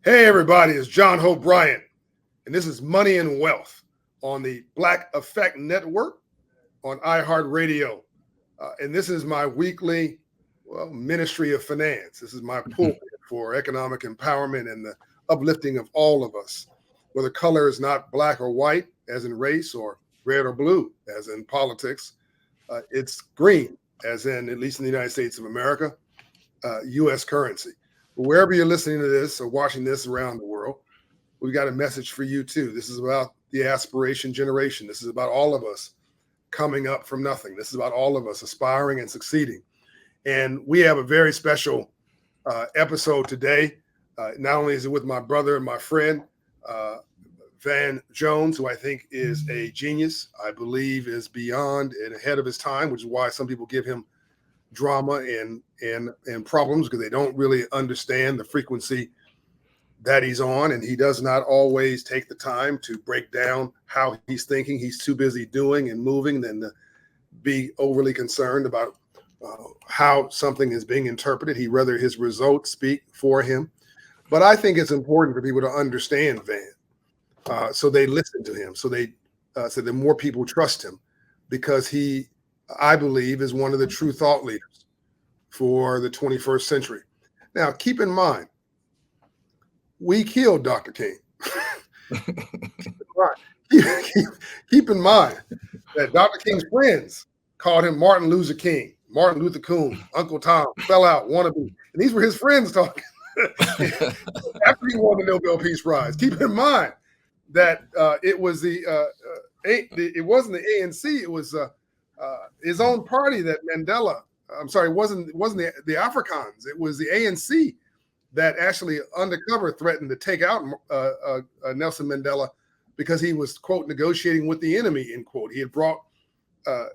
Hey, everybody, it's John Hope Bryant, and this is Money and Wealth on the Black Effect Network on iHeartRadio. And this is my weekly ministry of finance. This is my pulpit for economic empowerment and the uplifting of all of us, whether color is not black or white, as in race, or red or blue, as in politics. It's green, as in, at least in the United States of America, U.S. currency. Wherever you're listening to this or watching this around the world, we've got a message for you too. This is about the aspiration generation. This is about all of us coming up from nothing. This is about all of us aspiring and succeeding. And we have a very special episode today. Not only is it with my brother and my friend, Van Jones, who I think is a genius, I believe is beyond and ahead of his time, which is why some people give him drama and problems, because they don't really understand the frequency that he's on, and he does not always take the time to break down how he's thinking. He's too busy doing and moving than to be overly concerned about how something is being interpreted. He rather his results speak for him. But I think it's important for people to understand Van, so they listen to him, so that more people trust him, because he, I believe, is one of the true thought leaders for the 21st century. Now, keep in mind, we killed Dr. King. Keep in mind that Dr. King's friends called him Martin Luther King, Martin Luther Coon, Uncle Tom, fell out, wannabe. And these were his friends talking after he won the Nobel Peace Prize. Keep in mind that it was it wasn't the ANC, it was his own party that Mandela, it wasn't the Afrikaans, it was the ANC that actually undercover threatened to take out Nelson Mandela, because he was, quote, negotiating with the enemy, end quote. He had brought an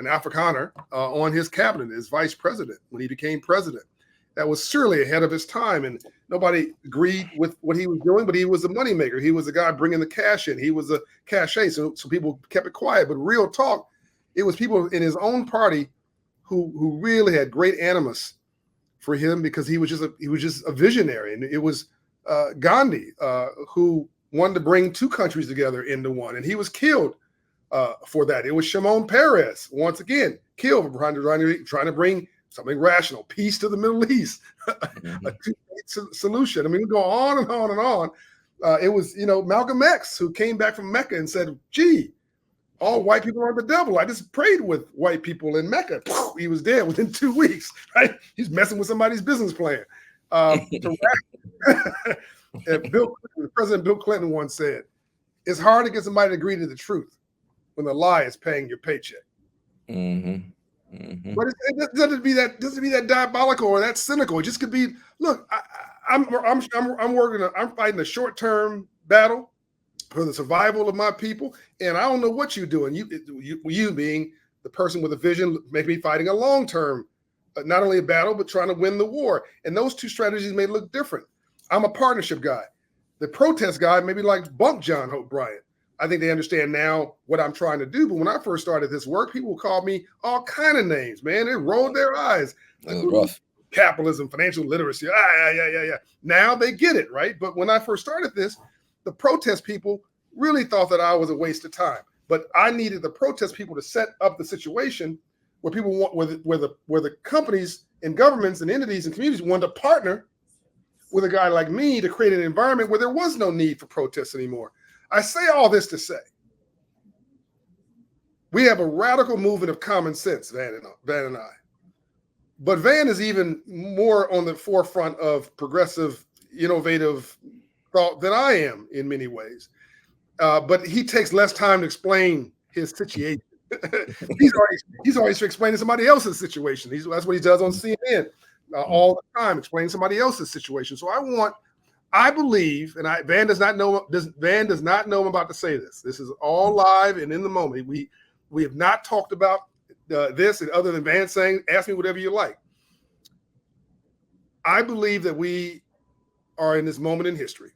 Afrikaner on his cabinet as vice president when he became president. That was surely ahead of his time, and nobody agreed with what he was doing, but he was a moneymaker. He was the guy bringing the cash in. He was a cachet, so people kept it quiet. But real talk, it was people in his own party who really had great animus for him, because he was just a visionary. And it was Gandhi who wanted to bring two countries together into one, and he was killed for that. It was Shimon Peres, once again, killed for trying to bring something rational, peace to the Middle East, a two-state solution. I mean, we go on and on and on. It was, Malcolm X, who came back from Mecca and said, gee, all white people are the devil. I just prayed with white people in Mecca. He was dead within 2 weeks, right? He's messing with somebody's business plan. President Bill Clinton once said, it's hard to get somebody to agree to the truth when the lie is paying your paycheck. Mm-hmm. Mm-hmm. But it doesn't be that diabolical or that cynical. It just could be, look, I'm fighting a short-term battle for the survival of my people, and I don't know what you're doing. You being the person with a vision, maybe fighting a long-term, not only a battle, but trying to win the war. And those two strategies may look different. I'm a partnership guy. The protest guy maybe likes bump John Hope Bryant. I think they understand now what I'm trying to do. But when I first started this work, people called me all kind of names, man. They rolled their eyes. Rough. Capitalism, financial literacy. Yeah. Now they get it, right? But when I first started this, the protest people really thought that I was a waste of time. But I needed the protest people to set up the situation where people want, where the companies and governments and entities and communities wanted to partner with a guy like me to create an environment where there was no need for protests anymore. I say all this to say, we have a radical movement of common sense, Van and I. But Van is even more on the forefront of progressive, innovative thought than I am in many ways. But he takes less time to explain his situation. he's always explaining somebody else's situation. That's what he does on CNN all the time, explaining somebody else's situation. So I believe, and Van does not know I'm about to say this. This is all live and in the moment. We have not talked about this, and other than Van saying, ask me whatever you like. I believe that we are in this moment in history.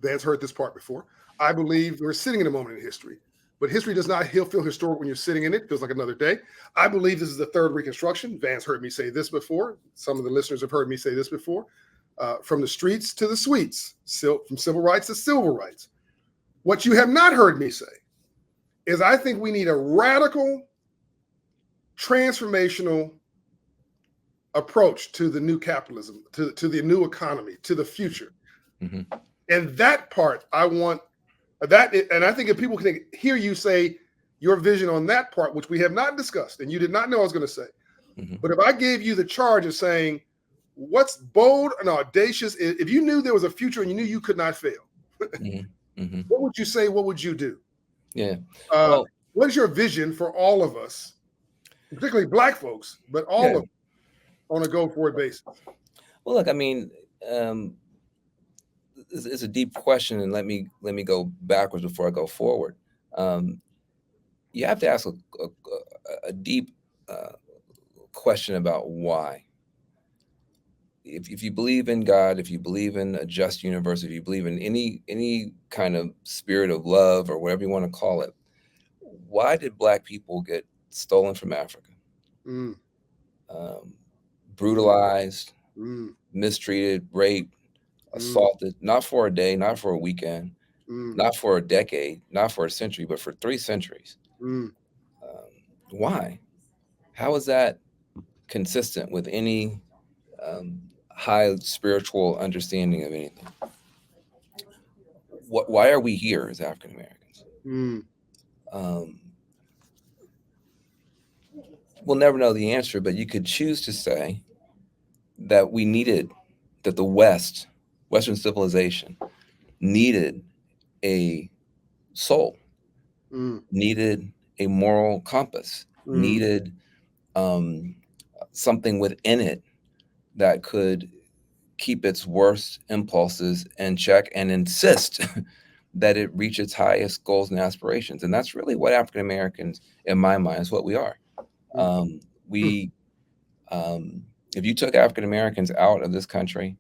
Van's heard this part before. I believe we're sitting in a moment in history, but history does not feel historic when you're sitting in it. It feels like another day. I believe this is the third Reconstruction. Van's heard me say this before. Some of the listeners have heard me say this before. from the streets to the suites, from civil rights to civil rights. What you have not heard me say is I think we need a radical, transformational approach to the new capitalism, to the new economy, to the future. Mm-hmm. And that part, I want that. And I think if people can hear you say your vision on that part, which we have not discussed, and you did not know I was going to say, mm-hmm. But if I gave you the charge of saying, what's bold and audacious, if you knew there was a future and you knew you could not fail, mm-hmm. Mm-hmm. What would you say? What would you do? Yeah. What is your vision for all of us, particularly Black folks, but all of them on a go-forward basis? Well, look, I mean, it's a deep question, and let me go backwards before I go forward. You have to ask a deep question about why. If you believe in God, if you believe in a just universe, if you believe in any kind of spirit of love or whatever you want to call it, why did Black people get stolen from Africa, brutalized, mistreated, raped, assaulted, not for a day, not for a weekend, not for a decade, not for a century, but for 3 centuries? Why? How is that consistent with any high spiritual understanding of anything? Why are we here as African Americans? We'll never know the answer, but you could choose to say that that the Western civilization needed a soul, needed a moral compass, needed something within it that could keep its worst impulses in check and insist that it reach its highest goals and aspirations. And that's really what African Americans, in my mind, is what we are. If you took African Americans out of this country,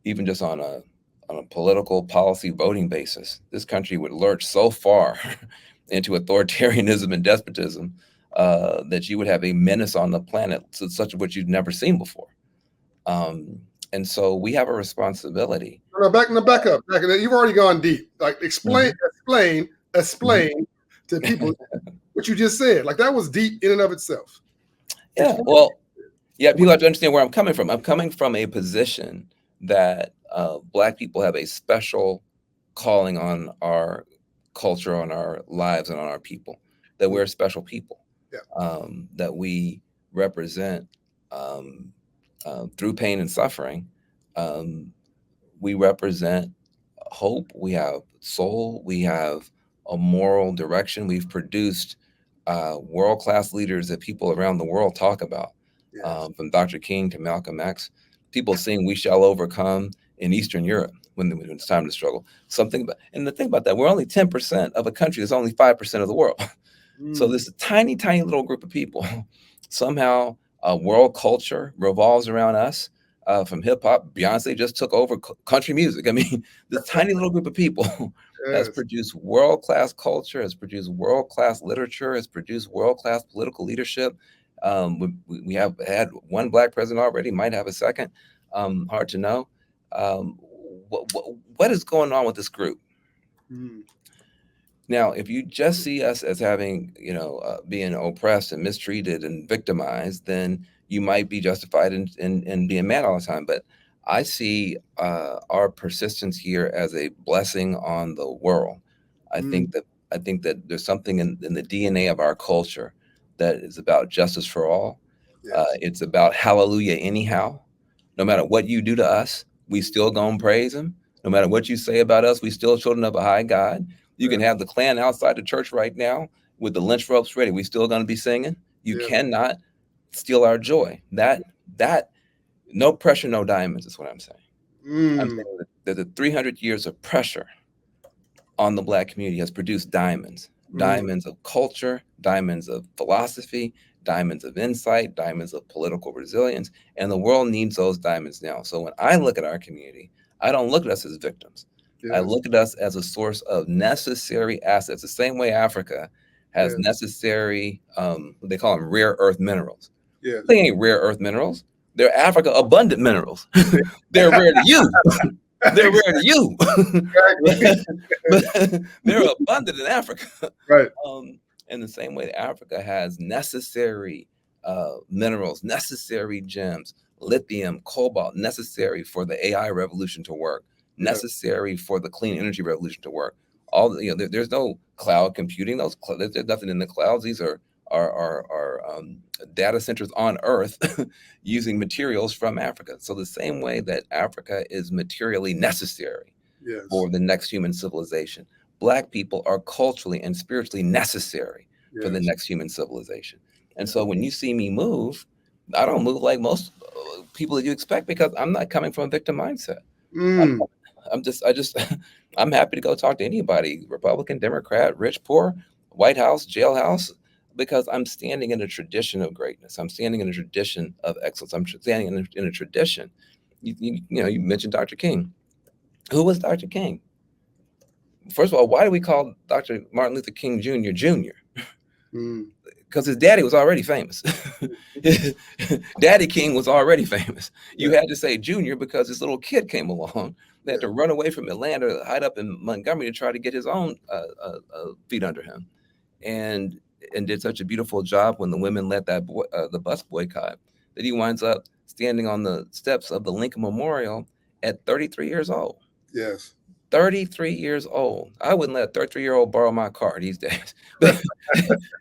even just on a political policy voting basis, this country would lurch so far into authoritarianism and despotism that you would have a menace on the planet, such of which you've never seen before. And so we have a responsibility. No, back up. You've already gone deep. Like explain to people what you just said. Like that was deep in and of itself. Yeah. Well, yeah. People have to understand where I'm coming from. I'm coming from a position that Black people have a special calling on our culture, on our lives, and on our people. That we're special people. Yeah. That we represent. Through pain and suffering, we represent hope, we have soul, we have a moral direction. We've produced world-class leaders that people around the world talk about, from Dr. King to Malcolm X. People sing "We Shall Overcome" in Eastern Europe when it's time to struggle. And the thing about that, we're only 10% of a country that's only 5% of the world. So this tiny, tiny little group of people somehow. World culture revolves around us, from hip hop. Beyonce just took over country music. I mean, this tiny little group of people has produced world-class culture, has produced world-class literature, has produced world-class political leadership. We have had one Black president already, might have a second. Hard to know. What is going on with this group? Now, if you just see us as having, being oppressed and mistreated and victimized, then you might be justified in being mad all the time. But I see our persistence here as a blessing on the world. I think that there's something in the DNA of our culture that is about justice for all. Yes. It's about hallelujah anyhow. No matter what you do to us, we still gonna praise him. No matter what you say about us, we still children of a high God. You can have the Klan outside the church right now with the lynch ropes ready. We still going to be singing. You cannot steal our joy. That no pressure, no diamonds is what I'm saying. I'm saying that the 300 years of pressure on the Black community has produced diamonds of culture, diamonds of philosophy, diamonds of insight, diamonds of political resilience. And the world needs those diamonds now. So when I look at our community, I don't look at us as victims. Yes. I look at us as a source of necessary assets, the same way Africa has necessary, what they call them rare earth minerals. Yes. They ain't rare earth minerals. They're Africa abundant minerals. They're rare to you. They're rare to you. Exactly. But they're abundant in Africa. Right. In the same way that Africa has necessary minerals, necessary gems, lithium, cobalt, necessary for the AI revolution to work, Yeah. necessary for the clean energy revolution to work. All there's no cloud computing. There's nothing in the clouds. These are data centers on Earth using materials from Africa. So the same way that Africa is materially necessary Yes. for the next human civilization, Black people are culturally and spiritually necessary for the Yes. next human civilization. And so when you see me move, I don't move like most people that you expect, because I'm not coming from a victim mindset. I'm, Mm. I just, I'm happy to go talk to anybody, Republican, Democrat, rich, poor, White House, jailhouse, because I'm standing in a tradition of greatness. I'm standing in a tradition of excellence. I'm standing in a tradition. You mentioned Dr. King. Who was Dr. King? First of all, why do we call Dr. Martin Luther King Jr. Jr.? Mm. Because his daddy was already famous. Daddy King was already famous. You Yeah. had to say Junior because this little kid came along. They had to run away from Atlanta, hide up in Montgomery to try to get his own feet under him, and did such a beautiful job when the women led the bus boycott, that he winds up standing on the steps of the Lincoln Memorial at 33 years old. Yes. 33 years old. I wouldn't let a 33-year-old borrow my car these days. But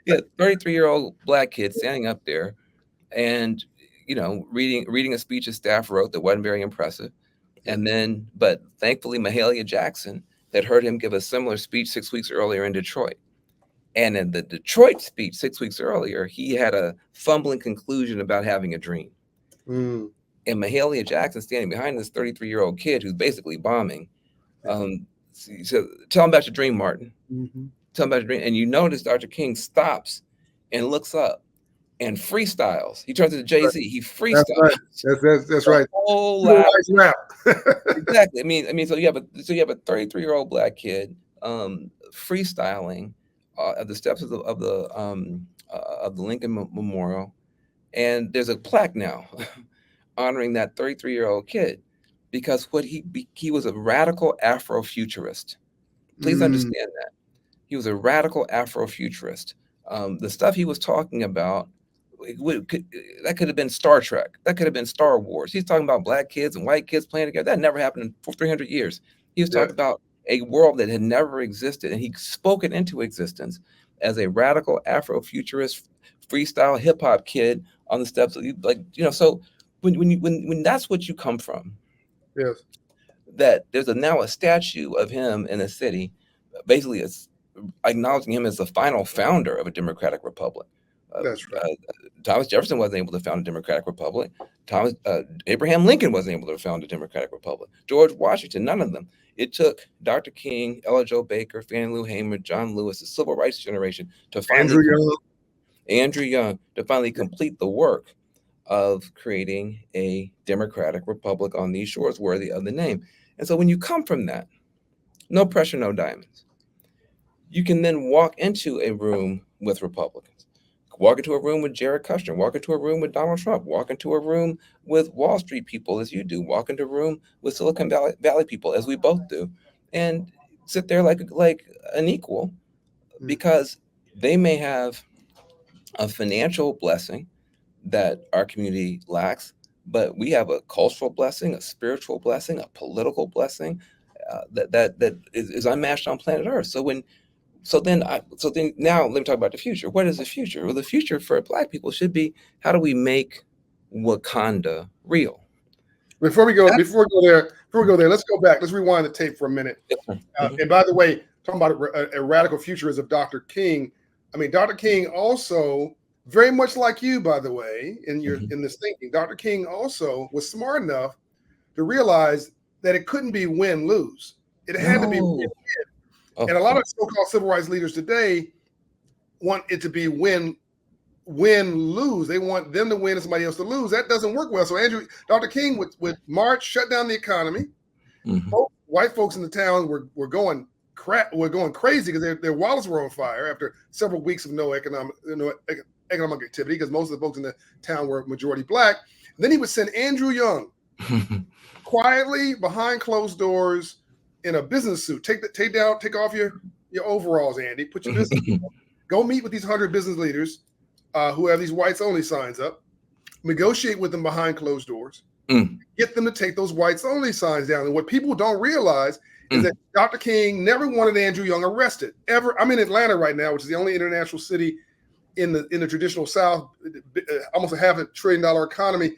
yeah, 33-year-old Black kid standing up there and reading a speech his staff wrote that wasn't very impressive. And then, but thankfully, Mahalia Jackson had heard him give a similar speech 6 weeks earlier in Detroit. And in the Detroit speech 6 weeks earlier, he had a fumbling conclusion about having a dream. Mm. And Mahalia Jackson standing behind this 33-year-old kid who's basically bombing. So tell him about your dream, Martin. Mm-hmm. Tell him about your dream. And you notice Dr. King stops and looks up and freestyles. He turns to Jay-Z. He freestyles. That's right. That's right. Whole Civil lot. rights rap. Exactly. I mean, so you have a 33-year-old Black kid freestyling at the steps of the Lincoln Memorial, and there's a plaque now honoring that 33-year-old kid, because he was a radical Afrofuturist. Please understand that. He was a radical Afrofuturist. The stuff he was talking about, that could have been Star Trek. That could have been Star Wars. He's talking about Black kids and white kids playing together. That never happened in 300 years. He was talking about a world that had never existed, and he spoke it into existence as a radical Afrofuturist, freestyle hip hop kid on the steps of So when that's what you come from, Yes. that there's now a statue of him in a city, basically it's acknowledging him as the final founder of a democratic republic. That's right. Thomas Jefferson wasn't able to found a democratic republic. Abraham Lincoln wasn't able to found a democratic republic. George Washington, none of them. It took Dr. King, Ella Jo Baker, Fannie Lou Hamer, John Lewis, the civil rights generation to finally Andrew Young to finally complete the work of creating a democratic republic on these shores worthy of the name. And so when you come from that, no pressure, no diamonds, you can then walk into a room with Republicans, walk into a room with Jared Kushner, walk into a room with Donald Trump, walk into a room with Wall Street people as you do, walk into a room with Silicon Valley people as we both do, and sit there like an equal, because they may have a financial blessing that our community lacks, but we have a cultural blessing, a spiritual blessing, a political blessing that is unmatched on planet Earth. So then now let me talk about the future. What is the future? Well, the future for Black people should be, how do we make Wakanda real? Before we go there, let's go back. Let's rewind the tape for a minute. And by the way, talking about a radical futurist of Dr. King. I mean, Dr. King also, very much like you, by the way, in this thinking, Dr. King also was smart enough to realize that it couldn't be win-lose. It had to be win-win. And a lot of so-called civil rights leaders today want it to be win-lose. They want them to win and somebody else to lose. That doesn't work well. So Dr. King would march, shut down the economy. White folks in the town were going crazy because their wallets were on fire after several weeks of no economic activity, because most of the folks in the town were majority Black. Then he would send Andrew Young quietly behind closed doors in a business suit. Take off your overalls, Andy. Put your business. Go meet with these 100 business leaders who have these whites only signs up. Negotiate with them behind closed doors. Get them to take those whites only signs down. And what people don't realize is that Dr. King never wanted Andrew Young arrested ever. I'm in Atlanta right now, which is the only international city in the traditional South, almost a $500 billion economy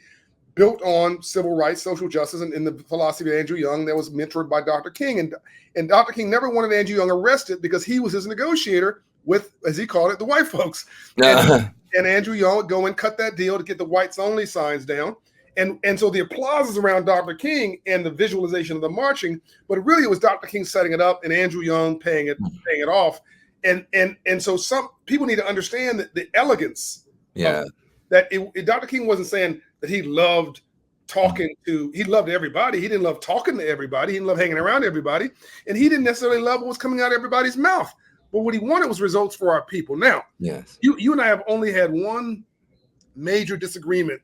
built on civil rights, social justice, and the philosophy of Andrew Young that was mentored by Dr. King. And Dr. King never wanted Andrew Young arrested because he was his negotiator with, as he called it, the white folks. And Andrew Young would go and cut that deal to get the whites only signs down. And so the applause is around Dr. King and the visualization of the marching, but really it was Dr. King setting it up and Andrew Young paying it off. And so some people need to understand that the elegance of that Dr. King wasn't saying that he loved he loved everybody. He didn't love talking to everybody. He didn't love hanging around everybody. And he didn't necessarily love what was coming out of everybody's mouth. But what he wanted was results for our people. Now, you and I have only had one major disagreement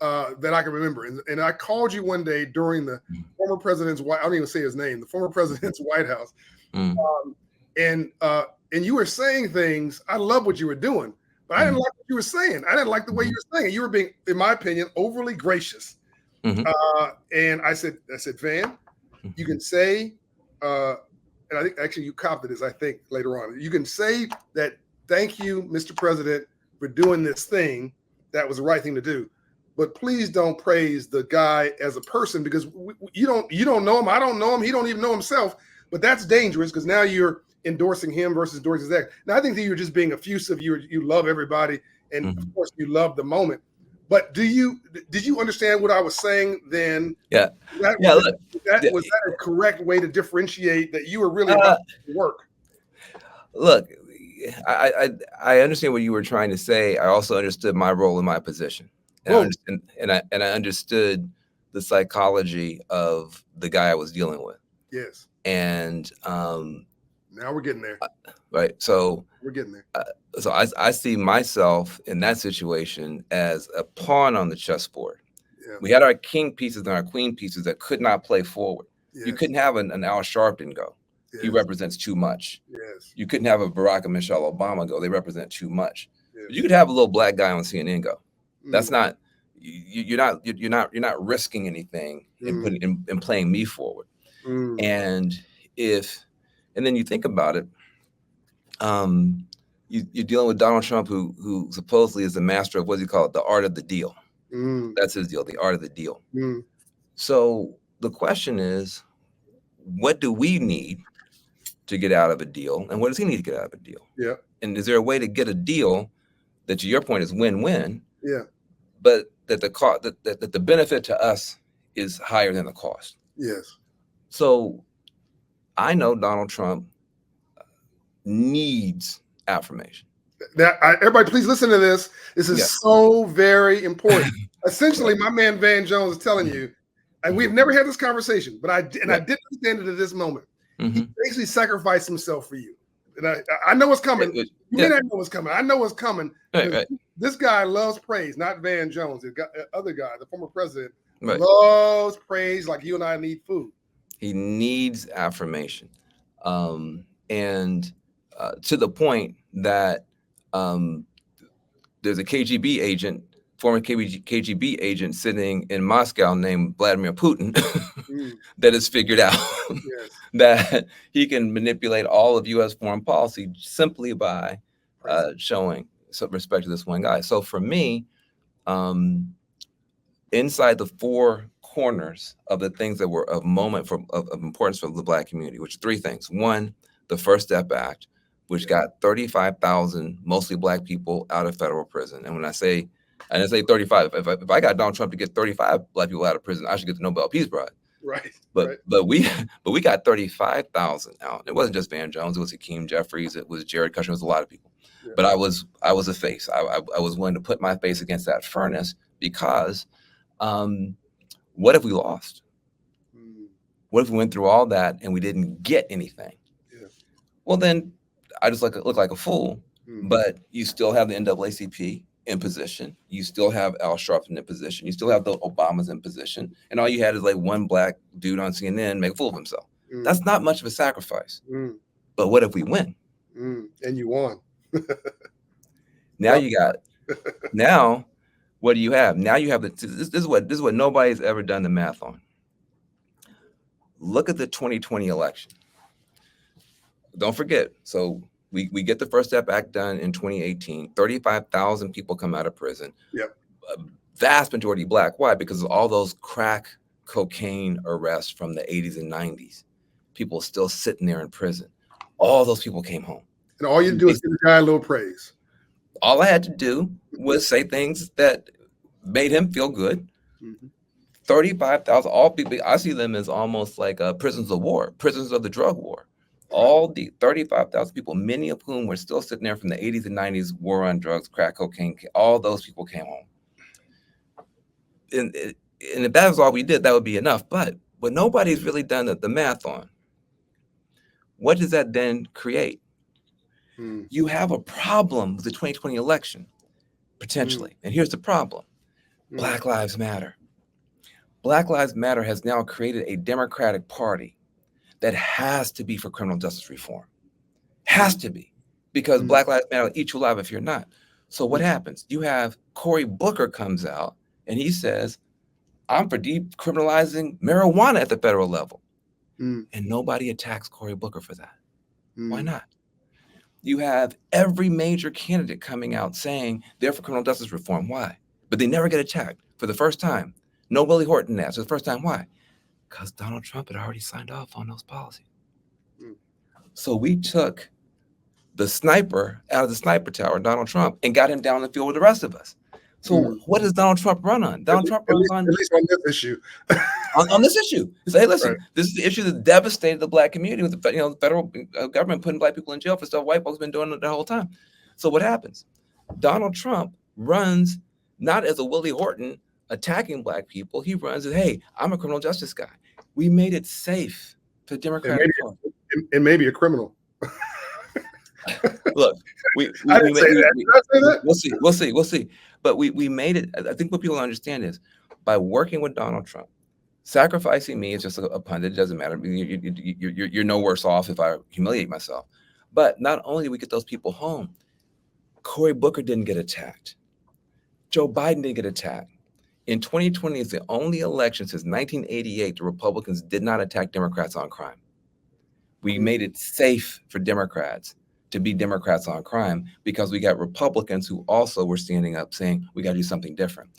that I can remember. And I called you one day during the former president's I don't even say his name, the former president's White House. And you were saying things, I love what you were doing, but I didn't like what you were saying. I didn't like the way you were saying it. You were being, in my opinion, overly gracious. And I said, Van, you can say, and I think actually you copied this, I think later on, you can say that, thank you, Mr. President, for doing this thing. That was the right thing to do. But please don't praise the guy as a person because you don't know him. I don't know him. He don't even know himself. But that's dangerous because now you're endorsing him versus endorsing Zach. Now I think that you're just being effusive. You love everybody, and of course you love the moment. But did you understand what I was saying then? Yeah. Was that a correct way to differentiate that you were really about to work? Look, I understand what you were trying to say. I also understood my role in my position. And I understood the psychology of the guy I was dealing with. Yes. And now we're getting there. Right. So we're getting there. So I see myself in that situation as a pawn on the chessboard. Yeah. We had our king pieces and our queen pieces that could not play forward. Yes. You couldn't have an Al Sharpton go. Yes. He represents too much. Yes. You couldn't have a Barack and Michelle Obama go. They represent too much. Yes. You could have a little black guy on CNN go. That's not you're not risking anything in playing me forward. And then you think about it, you're dealing with Donald Trump, who supposedly is the master of, what do you call it, the art of the deal. That's his deal, the art of the deal. So the question is, what do we need to get out of a deal, and what does he need to get out of a deal? Yeah. And is there a way to get a deal that, to your point, is win-win? Yeah. But that the cost, that the benefit to us is higher than the cost. Yes. So I know Donald Trump needs affirmation. Everybody, please listen to this. This is so very important. Essentially, my man Van Jones is telling you, and we've never had this conversation, but I didn't understand it at this moment. He basically sacrificed himself for you. And I know what's coming. You may not know what's coming. I know what's coming. Right. This guy loves praise, not Van Jones. The other guy, the former president, loves praise like you and I need food. He needs affirmation. And to the point that there's a KGB agent, former KGB agent sitting in Moscow named Vladimir Putin that has figured out that he can manipulate all of U.S. foreign policy simply by showing some respect to this one guy. So for me, inside the four corners of the things that were of importance for the Black community, which are three things. One, the First Step Act, which got 35,000 mostly Black people out of federal prison. And when I say 35, if I got Donald Trump to get 35 Black people out of prison, I should get the Nobel Peace Prize. Right. But we got 35,000 out. It wasn't just Van Jones. It was Hakeem Jeffries. It was Jared Kushner. It was a lot of people. Yeah. But I was a face. I was willing to put my face against that furnace because what if we lost? What if we went through all that and we didn't get anything? Yeah. Well, then I just look like a fool. But you still have the NAACP. in position. You still have Al Sharpton in position. You still have the Obamas in position. And all you had is like one black dude on CNN make a fool of himself. That's not much of a sacrifice. But what if we win? And you won. Now you got now what do you have? Now you have this is what nobody's ever done the math on. Look at the 2020 election. Don't forget. So we get the First Step Act done in 2018. 35,000 people come out of prison. Yep. A vast majority black. Why? Because of all those crack cocaine arrests from the 80s and 90s. People still sitting there in prison. All those people came home. And all you do is give the guy a little praise. All I had to do was say things that made him feel good. 35,000, all people, I see them as almost like prisoners of war, prisoners of the drug war. All the 35,000 people, many of whom were still sitting there from the 80s and 90s, war on drugs, crack cocaine, all those people came home. And if that was all we did, that would be enough. But what nobody's really done the math on, what does that then create? You have a problem with the 2020 election, potentially. And here's the problem. Black Lives Matter. Black Lives Matter has now created a Democratic Party that has to be for criminal justice reform. Has to be. Because Black Lives Matter will eat you alive if you're not. So what happens? You have Cory Booker comes out and he says, I'm for decriminalizing marijuana at the federal level. And nobody attacks Cory Booker for that. Why not? You have every major candidate coming out saying they're for criminal justice reform. Why? But they never get attacked for the first time. No Willie Horton asked for the first time. Why? Because Donald Trump had already signed off on those policies. So we took the sniper out of the sniper tower, Donald Trump, and got him down the field with the rest of us. So what does Donald Trump run on? Donald Trump runs at least on this issue. on this issue. He said, hey, listen, this is the issue that devastated the black community with the federal government putting black people in jail for stuff white folks been doing the whole time. So what happens? Donald Trump runs not as a Willie Horton attacking black people. He runs as, hey, I'm a criminal justice guy. We made it safe for Democratic Party. And maybe a criminal. Look, I didn't say that. Did I say that? We'll see. But we made it. I think what people understand is by working with Donald Trump, sacrificing me is just a pundit. It doesn't matter. You're no worse off if I humiliate myself. But not only did we get those people home, Cory Booker didn't get attacked. Joe Biden didn't get attacked. In 2020, it's the only election since 1988 the Republicans did not attack Democrats on crime. We made it safe for Democrats to be Democrats on crime because we got Republicans who also were standing up saying, we got to do something different.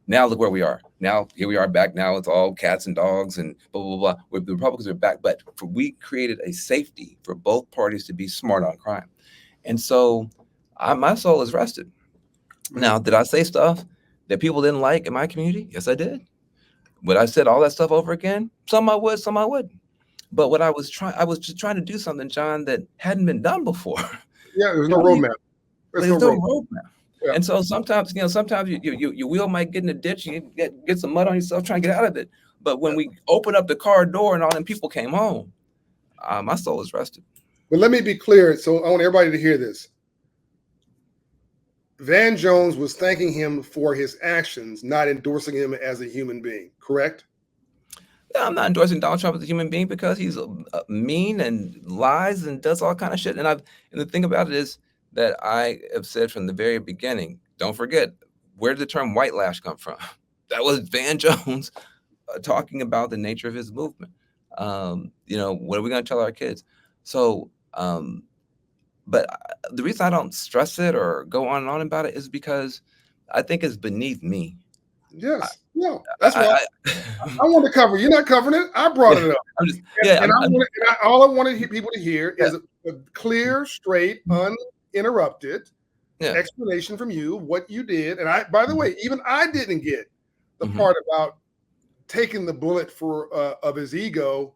Now look where we are. Now, here we are back. Now it's all cats and dogs and blah, blah, blah. Where the Republicans are back. But we created a safety for both parties to be smart on crime. And so my soul is rested. Now, did I say stuff that people didn't like in my community? Yes, I did. Would I said all that stuff over again? Some I would, some I wouldn't. But what I was just trying to do something, John, that hadn't been done before. Yeah, there's no roadmap. There's no roadmap. Yeah. And so sometimes your wheel might get in a ditch, you get some mud on yourself trying to get out of it. But when we opened up the car door and all them people came home, my soul is rested. But let me be clear. So I want everybody to hear this. Van Jones was thanking him for his actions, not endorsing him as a human being, correct? No, I'm not endorsing Donald Trump as a human being because he's mean and lies and does all kind of shit. And the thing about it is that I have said from the very beginning, don't forget, where did the term Whitelash come from? That was Van Jones talking about the nature of his movement. What are we going to tell our kids? So, but the reason I don't stress it or go on and on about it is because I think it's beneath me. Yes. No, that's why I want to cover. You're not covering it. I brought it up. All I wanted people to hear is a clear, straight, uninterrupted explanation from you what you did. And by the way, even I didn't get the part about taking the bullet of his ego,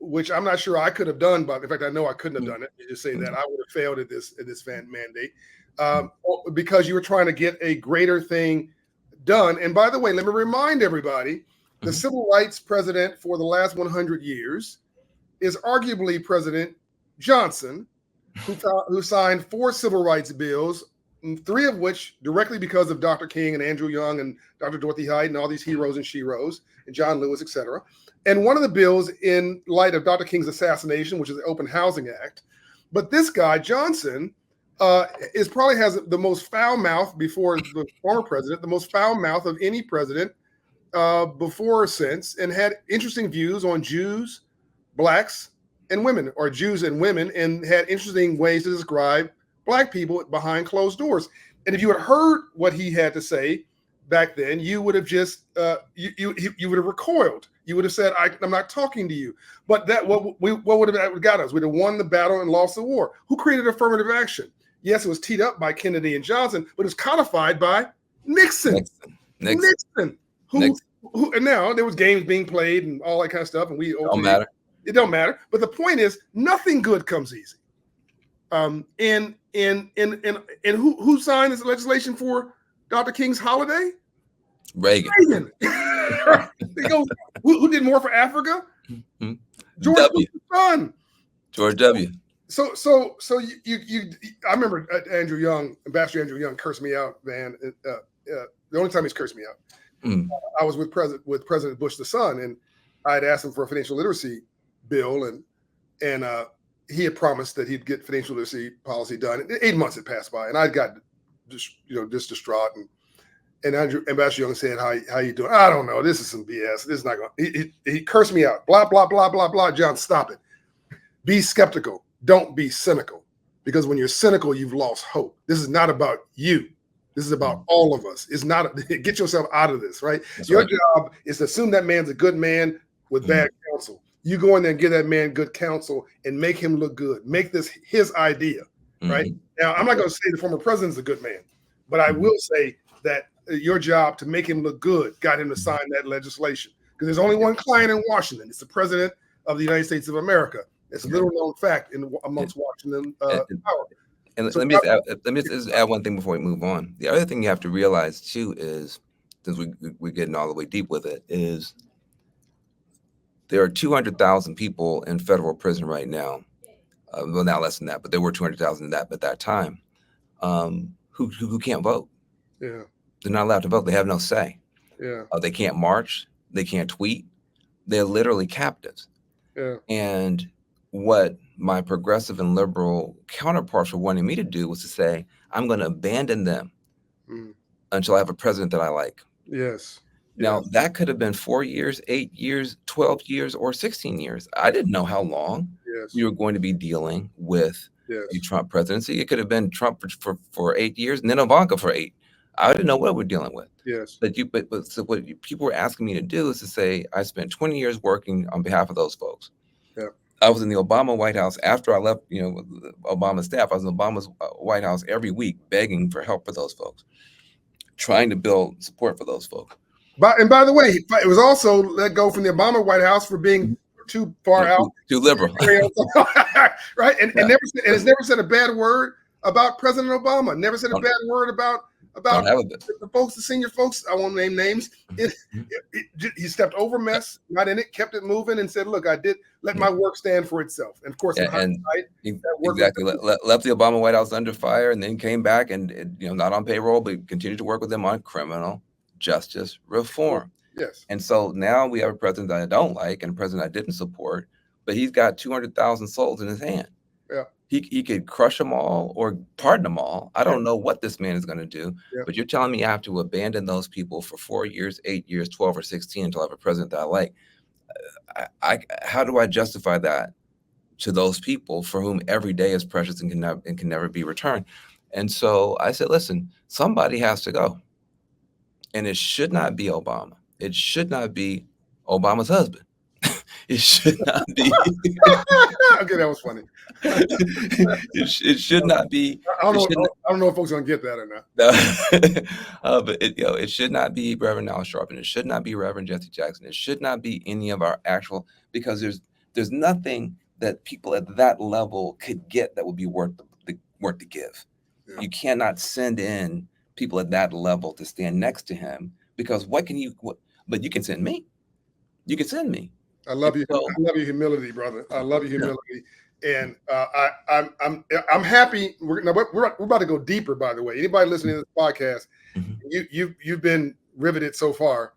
which I'm not sure I could have done. But in fact, I know I couldn't have done it. You just say that I would have failed at this mandate because you were trying to get a greater thing done. And by the way, let me remind everybody, the civil rights president for the last 100 years is arguably President Johnson, who signed 4 civil rights bills three of which directly because of Dr. King and Andrew Young and Dr. Dorothy Hyde and all these heroes and sheroes and John Lewis, etc. And one of the bills in light of Dr. King's assassination, which is the Open Housing Act. But this guy, Johnson, probably has the most foul mouth before the former president, the most foul mouth of any president before or since, and had interesting views on Jews, blacks, and women, or Jews and women, and had interesting ways to describe black people behind closed doors. And if you had heard what he had to say back then, you would have just you would have recoiled. You would have said, "I'm not talking to you." But what would have got us? We'd have won the battle and lost the war. Who created affirmative action? Yes, it was teed up by Kennedy and Johnson, but it was codified by Nixon. Nixon. Who and now there was games being played and all that kind of stuff, and we don't matter. It don't matter. But the point is, nothing good comes easy. And who signed this legislation for Dr. King's holiday? Reagan. They go, who did more for Africa? Mm-hmm. George W. Son. George W. So I remember Ambassador Andrew Young cursed me out, man. The only time he's cursed me out. I was with President Bush the son, and I had asked him for a financial literacy bill, and he had promised that he'd get financial literacy policy done. 8 months had passed by, and I got just distraught. And Ambassador Young said, "How you doing?" "I don't know. This is some BS. This is not going." He cursed me out. Blah blah blah blah blah. "John, stop it. Be skeptical. Don't be cynical. Because when you're cynical, you've lost hope. This is not about you. This is about all of us. It's not. Get yourself out of this, right? Your job is to assume that man's a good man with bad counsel. You go in there and give that man good counsel and make him look good. Make this his idea, right?" Now, I'm not going to say the former president's a good man, but I will say that your job to make him look good got him to sign that legislation. Because there's only one client in Washington. It's the president of the United States of America. It's a little known fact amongst Washington power. And let me just add one thing before we move on. The other thing you have to realize too is, since we're getting all the way deep with it, is there are 200,000 people in federal prison right now. Well, now less than that, but there were 200,000 at that time who can't vote. Yeah, they're not allowed to vote. They have no say. Yeah, they can't march. They can't tweet. They're literally captives. Yeah, and what my progressive and liberal counterparts were wanting me to do was to say, I'm going to abandon them until I have a president that I like. Yes. Now, that could have been 4 years, 8 years, 12 years, or 16 years. I didn't know how long we were going to be dealing with a Trump presidency. It could have been Trump for 8 years and then Ivanka for 8. I didn't know what we're dealing with. Yes. So what people were asking me to do is to say, I spent 20 years working on behalf of those folks. Yeah. I was in the Obama White House after I left, Obama's staff. I was in Obama's White House every week begging for help for those folks, trying to build support for those folks. And by the way, it was also let go from the Obama White House for being too far out, too liberal, right? And it's never said a bad word about President Obama. Never said a bad word about the folks, the senior folks. I won't name names. He stepped over mess, not in it, kept it moving, and said, "Look, I did let my work stand for itself." And of course, exactly left the Obama White House under fire, and then came back and not on payroll, but continued to work with them on criminal justice reform. Yes. And so now we have a president that I don't like and a president I didn't support, but he's got 200,000 souls in his hand. Yeah. He could crush them all or pardon them all. I don't know what this man is going to do, but you're telling me I have to abandon those people for 4 years, 8 years, 12 or 16 until I have a president that I like. How do I justify that to those people for whom every day is precious and can never be returned? And so I said, listen, somebody has to go. And it should not be Obama. It should not be Obama's husband. It should not be. Okay, that was funny. It should not be. I don't know if folks are gonna get that or not. But it should not be Reverend Al Sharpton. It should not be Reverend Jesse Jackson. It should not be any of our actual, because there's nothing that people at that level could get that would be worth to give. Yeah. You cannot send in people at that level to stand next to him, because but you can send me. You can send me. I love you. I love your humility, brother. I love your humility. And I'm happy. We're about to go deeper. By the way, anybody listening to this podcast, Mhm. you've been riveted so far.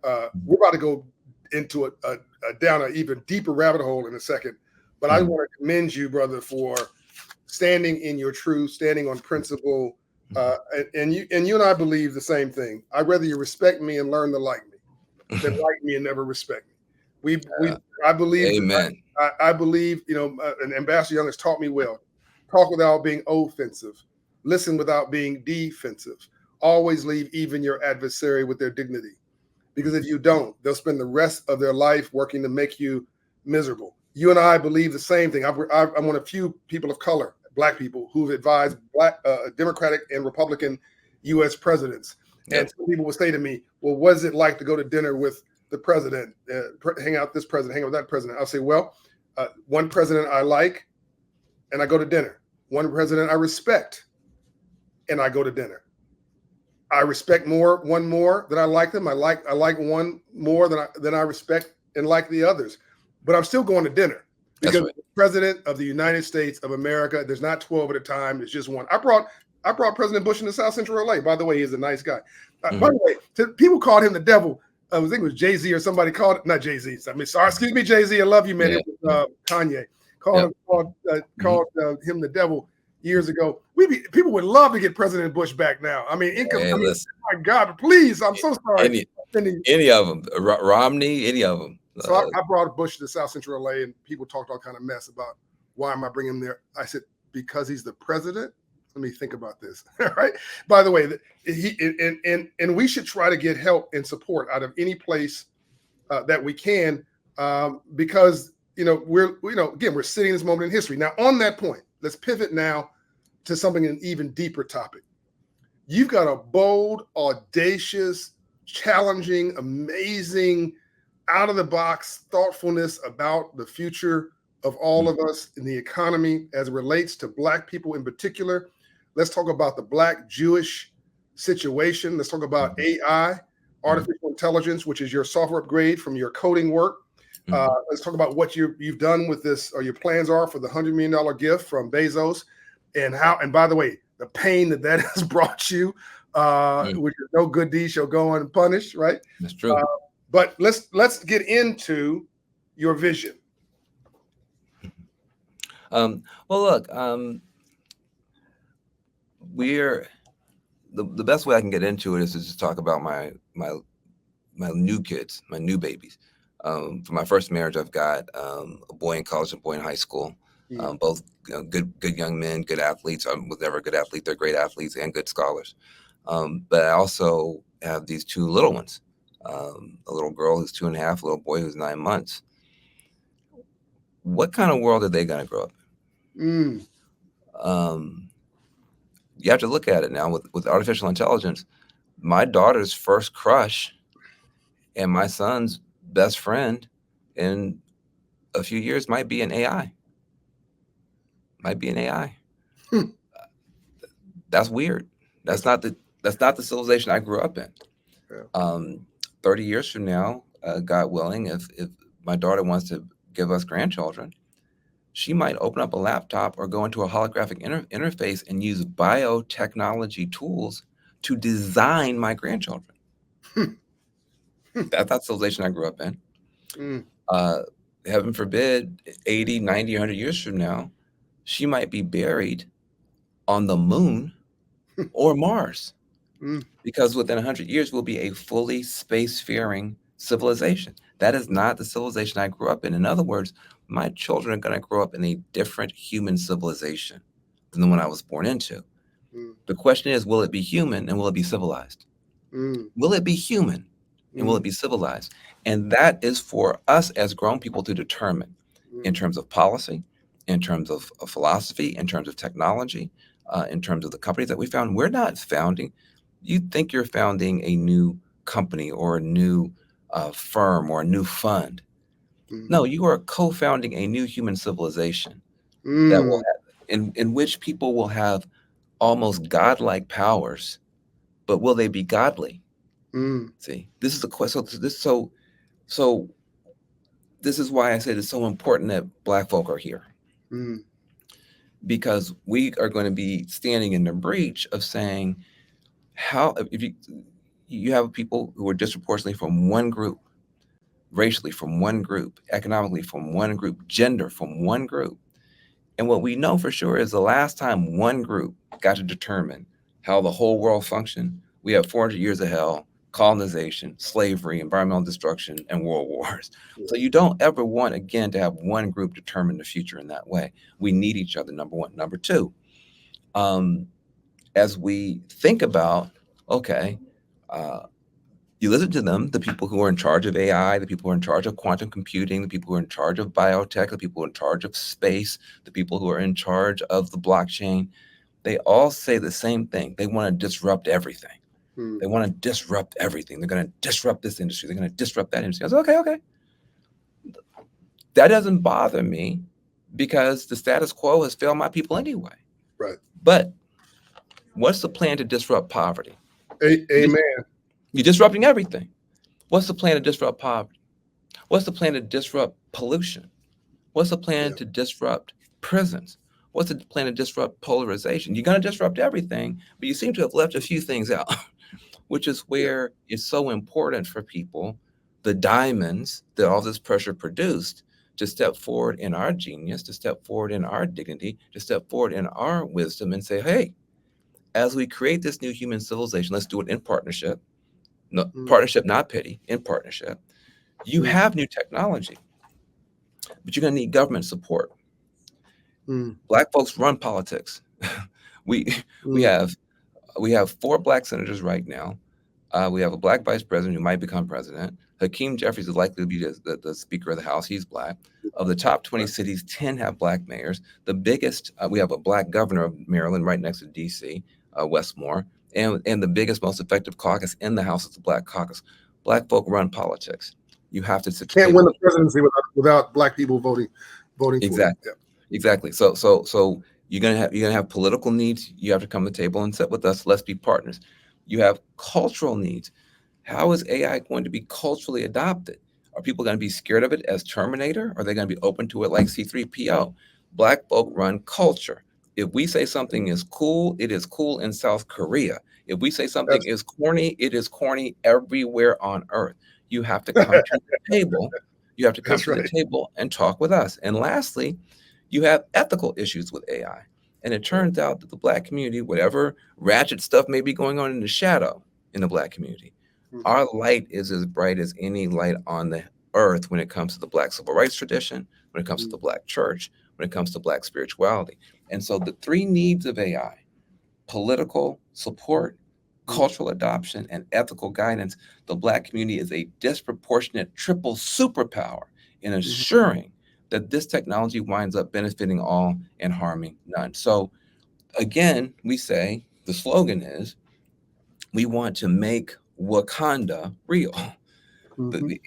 We're about to go into a down an even deeper rabbit hole in a second. But I Mhm. want to commend you, brother, for standing in your truth, standing on principle. And you and I believe the same thing. I'd rather you respect me and learn to like me than Mhm. like me and never respect me. We I believe Amen. I believe and Ambassador Young has taught me well. Talk without being offensive. Listen without being defensive. Always leave even your adversary with their dignity. Because if you don't, they'll spend the rest of their life working to make you miserable. You and I believe the same thing. I'm one of few people of color, black people, who've advised black Democratic and Republican U.S. presidents. And Yep. some people will say to me, "Well, what is it like to go to dinner with the president, hang out with this president, hang out with that president?" I'll say, "Well, one president I like, and I go to dinner. One president I respect, and I go to dinner. I respect one more than I like them. I like one more than I respect and like the others. But I'm still going to dinner That's because right. the president of the United States of America, there's not 12 at a time, it's just one. I brought President Bush into South Central LA. By the way, he's a nice guy. By Mhm. the way, people called him the devil. I think it was Jay-Z or somebody called it, not Jay-Z. I mean, sorry, excuse me, Jay-Z. I love you, man. Yeah. It was Kanye Yep. called him the devil years ago. People would love to get President Bush back now. I mean, Hey, listen. my God, please, I'm so sorry. Any any of them, Romney, any of them. So I brought Bush to South Central LA, and people talked all kind of mess about why am I bringing him there. I said because he's the president. Let me think about this. All right. By the way, and we should try to get help and support out of any place that we can, because we're sitting in this moment in history. Now, on that point, let's pivot now to something an even deeper topic. You've got a bold, audacious, challenging, amazing, out of the box thoughtfulness about the future of all of us in the economy as it relates to Black people in particular. Let's talk about the Black Jewish situation. Let's talk about AI, artificial intelligence, which is your software upgrade from your coding work. Let's talk about what you've done with this, or your plans are for the $100 million gift from Bezos, and how. And by the way, the pain that has brought you, which is no good deed shall go unpunished, right? That's true. But let's get into your vision. Well, look, we're the best way I can get into it is to just talk about my new kids, my new babies. For my first marriage, I've got a boy in college and a boy in high school. Both good young men, good athletes. I was never a good athlete; they're great athletes and good scholars. But I also have these two little ones. A little girl who's 2.5, a little boy who's 9 months. What kind of world are they going to grow up in? You have to look at it now with artificial intelligence. My daughter's first crush and my son's best friend in a few years might be an AI. Might be an AI. That's weird. That's not the civilization I grew up in. Yeah. 30 years from now, God willing, if my daughter wants to give us grandchildren, she might open up a laptop or go into a holographic interface and use biotechnology tools to design my grandchildren. That's not civilization I grew up in. Heaven forbid, 80, 90, 100 years from now, she might be buried on the moon or Mars. Because within 100 years, we'll be a fully space-faring civilization. That is not the civilization I grew up in. In other words, my children are going to grow up in a different human civilization than the one I was born into. The question is, will it be human and will it be civilized? Will it be human and will it be civilized? And that is for us as grown people to determine in terms of policy, in terms of philosophy, in terms of technology, in terms of the companies that we found. We're not founding. You think you're founding a new company or a new firm or a new fund. No, you are co-founding a new human civilization that will have, in which people will have almost godlike powers, but will they be godly? See, this is a question. So this is why I said it's so important that Black folk are here. Mm. because we are going to be standing in the breach of saying, how if you have people who are disproportionately from one group, racially from one group, economically from one group, gender from one group. And what we know for sure is the last time one group got to determine how the whole world functioned, we have 400 years of hell, colonization, slavery, environmental destruction, and world wars. So you don't ever want, again, to have one group determine the future in that way. We need each other, number one. Number two, um, as we think about, okay, uh, you listen to them, the people who are in charge of AI, the people who are in charge of quantum computing, the people who are in charge of biotech, the people who are in charge of space, the people who are in charge of the blockchain, they all say the same thing. They want to disrupt everything. Mm. They want to disrupt everything. They're going to disrupt this industry. They're going to disrupt that industry. I was like, okay. That doesn't bother me because the status quo has failed my people anyway. Right. But what's the plan to disrupt poverty? Amen. You're disrupting everything. What's the plan to disrupt poverty? What's the plan to disrupt pollution? What's the plan Yeah. to disrupt prisons? What's the plan to disrupt polarization? You're going to disrupt everything, but you seem to have left a few things out, which is Yeah. where it's so important for people, the diamonds that all this pressure produced, to step forward in our genius, to step forward in our dignity, to step forward in our wisdom and say, hey, as we create this new human civilization, let's do it in partnership. No, Mm. partnership, not pity, in partnership. You Mm. have new technology, but you're going to need government support. Mm. Black folks run politics. we we Mm. have we have 4 black senators right now. We have a black vice president who might become president. Hakeem Jeffries is likely to be the Speaker of the House. He's black. Of the top 20 Right. cities, 10 have black mayors. The biggest, we have a black governor of Maryland right next to D.C., Westmore. And the biggest, most effective caucus in the House is the Black Caucus. Black folk run politics. You have to sit at the Can't win table. the presidency without black people voting for it. Exactly. Yeah. Exactly. So you're gonna have political needs. You have to come to the table and sit with us. Let's be partners. You have cultural needs. How is AI going to be culturally adopted? Are people going to be scared of it as Terminator? Are they going to be open to it like C3PO? Black folk run culture. If we say something is cool, it is cool in South Korea. If we say something That's is corny, it is corny everywhere on earth. You have to come to the table. You have to come that's to the right. table and talk with us. And lastly, you have ethical issues with AI. And it turns out that the black community, whatever ratchet stuff may be going on in the shadow in the black community, Mhm. our light is as bright as any light on the earth when it comes to the black civil rights tradition, when it comes to Mm. the black church, when it comes to black spirituality. And so the 3 needs of AI: political support, Mm. cultural adoption, and ethical guidance. The black community is a disproportionate triple superpower in Mhm. assuring that this technology winds up benefiting all and harming none. So again, we say the slogan is, we want to make Wakanda real. Mhm.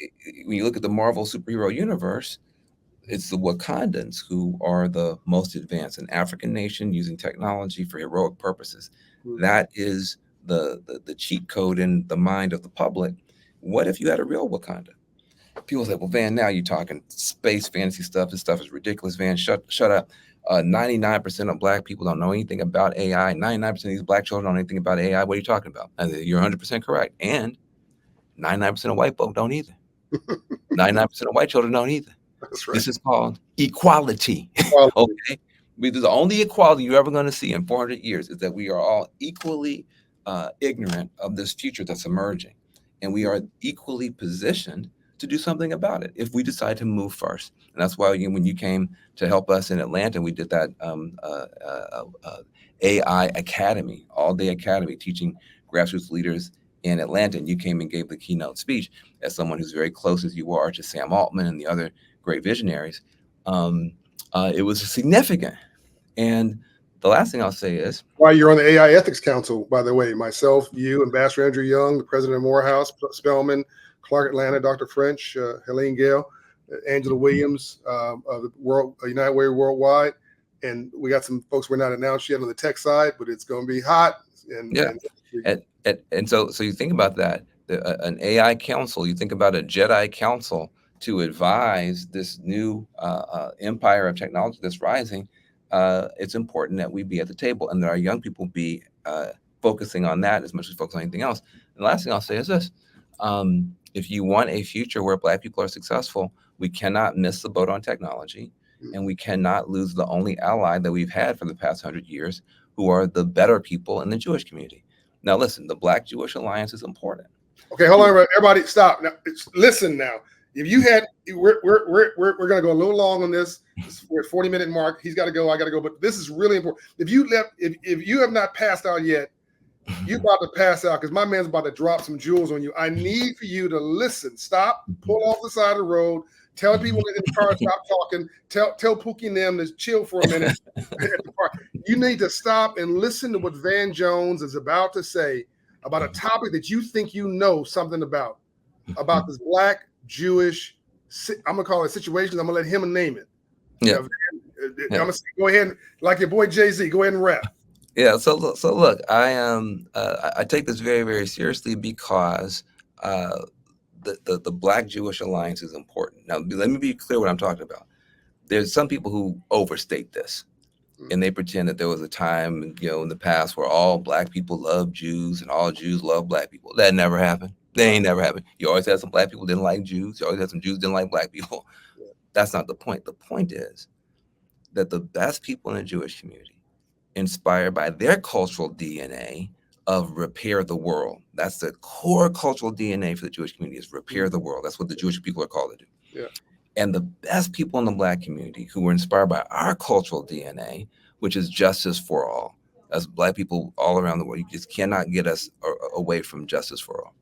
When you look at the Marvel superhero universe, it's the Wakandans who are the most advanced, an African nation using technology for heroic purposes. Mm. That is the cheat code in the mind of the public. What if you had a real Wakanda? People say, "Well, Van, now you're talking space fantasy stuff. This stuff is ridiculous, Van. Shut up." 99% of black people don't know anything about AI. 99% of these black children don't know anything about AI. What are you talking about? I said, you're 100% correct. And 99% of white folk don't either. 99% of white children don't either. That's right. This is called equality. Quality. Okay. The only equality you're ever going to see in 400 years is that we are all equally ignorant of this future that's emerging. And we are equally positioned to do something about it if we decide to move first. And that's why when you came to help us in Atlanta, we did that AI Academy, all day academy, teaching grassroots leaders in Atlanta. And you came and gave the keynote speech as someone who's very close as you are to Sam Altman and the other great visionaries. It was significant. And the last thing I'll say is, Why you're on the AI Ethics Council, by the way. Myself, you, Ambassador Andrew Young, the president of Morehouse, Spellman, Clark Atlanta, Dr. French, Helene Gale, Angela Williams of the United Way Worldwide. And we got some folks we're not announced yet on the tech side, but it's going to be hot. yeah. And so you think about that, an AI council, you think about a Jedi council to advise this new empire of technology that's rising, it's important that we be at the table and that our young people be focusing on that as much as focusing on anything else. And the last thing I'll say is this: if you want a future where Black people are successful, we cannot miss the boat on technology, and we cannot lose the only ally that we've had for the past 100 years, who are the better people in the Jewish community. Now, listen, the Black Jewish Alliance is important. Okay, hold on, everybody, stop. Now, listen now. If you had, we're going to go a little long on this. We're at 40-minute mark. He's got to go. I got to go. But this is really important. If you have not passed out yet, you're about to pass out because my man's about to drop some jewels on you. I need for you to listen. Stop. Pull off the side of the road. Tell people in the car stop talking. Tell Pookie and them to chill for a minute at the park. You need to stop and listen to what Van Jones is about to say about a topic that you think you know something about this Black Jewish, I'm gonna call it situations. I'm gonna let him name it. Yeah. I'm gonna say, go ahead and, like your boy Jay-Z, go ahead and rap. Yeah. So look, I take this very, very seriously because the Black Jewish Alliance is important. Now, let me be clear what I'm talking about. There's some people who overstate this, and they pretend that there was a time, in the past where all Black people love Jews and all Jews love Black people. That never happened. That ain't never happened. You always had some Black people didn't like Jews. You always had some Jews didn't like Black people. That's not the point. The point is that the best people in the Jewish community, inspired by their cultural DNA of repair the world. That's the core cultural DNA for the Jewish community, is repair the world. That's what the Jewish people are called to do. Yeah. And the best people in the Black community who were inspired by our cultural DNA, which is justice for all. As Black people all around the world, you just cannot get us away from justice for all.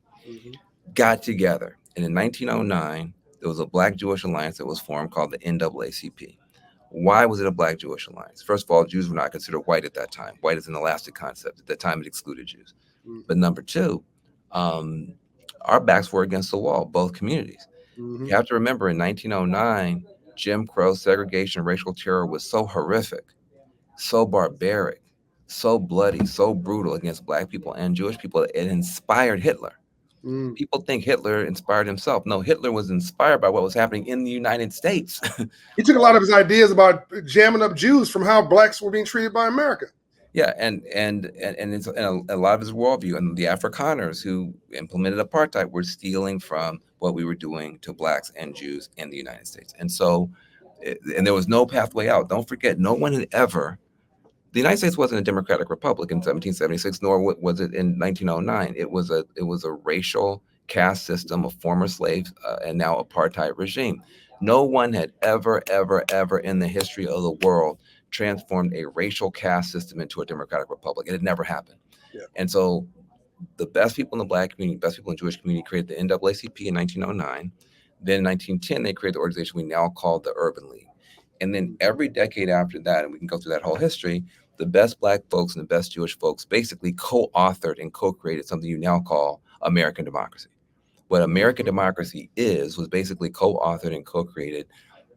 Got together. And in 1909, there was a Black Jewish Alliance that was formed called the NAACP. Why was it a Black Jewish Alliance? First of all, Jews were not considered white at that time. White is an elastic concept. At that time, it excluded Jews. But number two, our backs were against the wall, both communities. You have to remember, in 1909, Jim Crow, segregation, racial terror was so horrific, so barbaric, so bloody, so brutal against Black people and Jewish people that it inspired Hitler. People think Hitler inspired himself. No, Hitler was inspired by what was happening in the United States. He took a lot of his ideas about jamming up Jews from how Blacks were being treated by America. Yeah, and it's a lot of his worldview. And the Afrikaners who implemented apartheid were stealing from what we were doing to Blacks and Jews in the United States. And so, and there was no pathway out. Don't forget, no one had ever. The United States wasn't a democratic republic in 1776, nor was it in 1909. It was a racial caste system of former slaves and now apartheid regime. No one had ever in the history of the world transformed a racial caste system into a democratic republic. It had never happened. Yeah. And so the best people in the Black community, best people in the Jewish community created the NAACP in 1909. Then in 1910, they created the organization we now call the Urban League. And then every decade after that, and we can go through that whole history, the best Black folks and the best Jewish folks basically co-authored and co-created something you now call American democracy. What American democracy was basically co-authored and co-created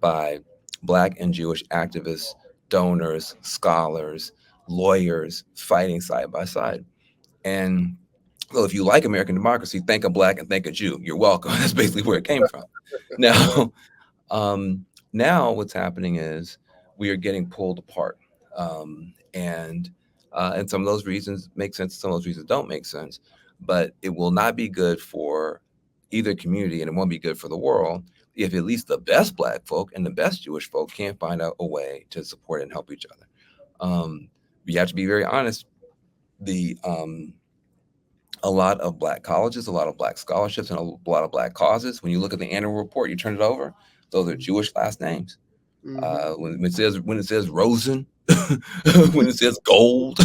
by Black and Jewish activists, donors, scholars, lawyers, fighting side by side. And so if you like American democracy, think a Black and think a Jew. You're welcome. That's basically where it came from. Now, now what's happening is we are getting pulled apart. And some of those reasons make sense, some of those reasons don't make sense. But it will not be good for either community, and it won't be good for the world if at least the best Black folk and the best Jewish folk can't find out a way to support and help each other. We have to be very honest. A lot of Black colleges, a lot of Black scholarships, and a lot of Black causes, when you look at the annual report, you turn it over, those are Jewish last names. When it says Rosen, when it says Gold,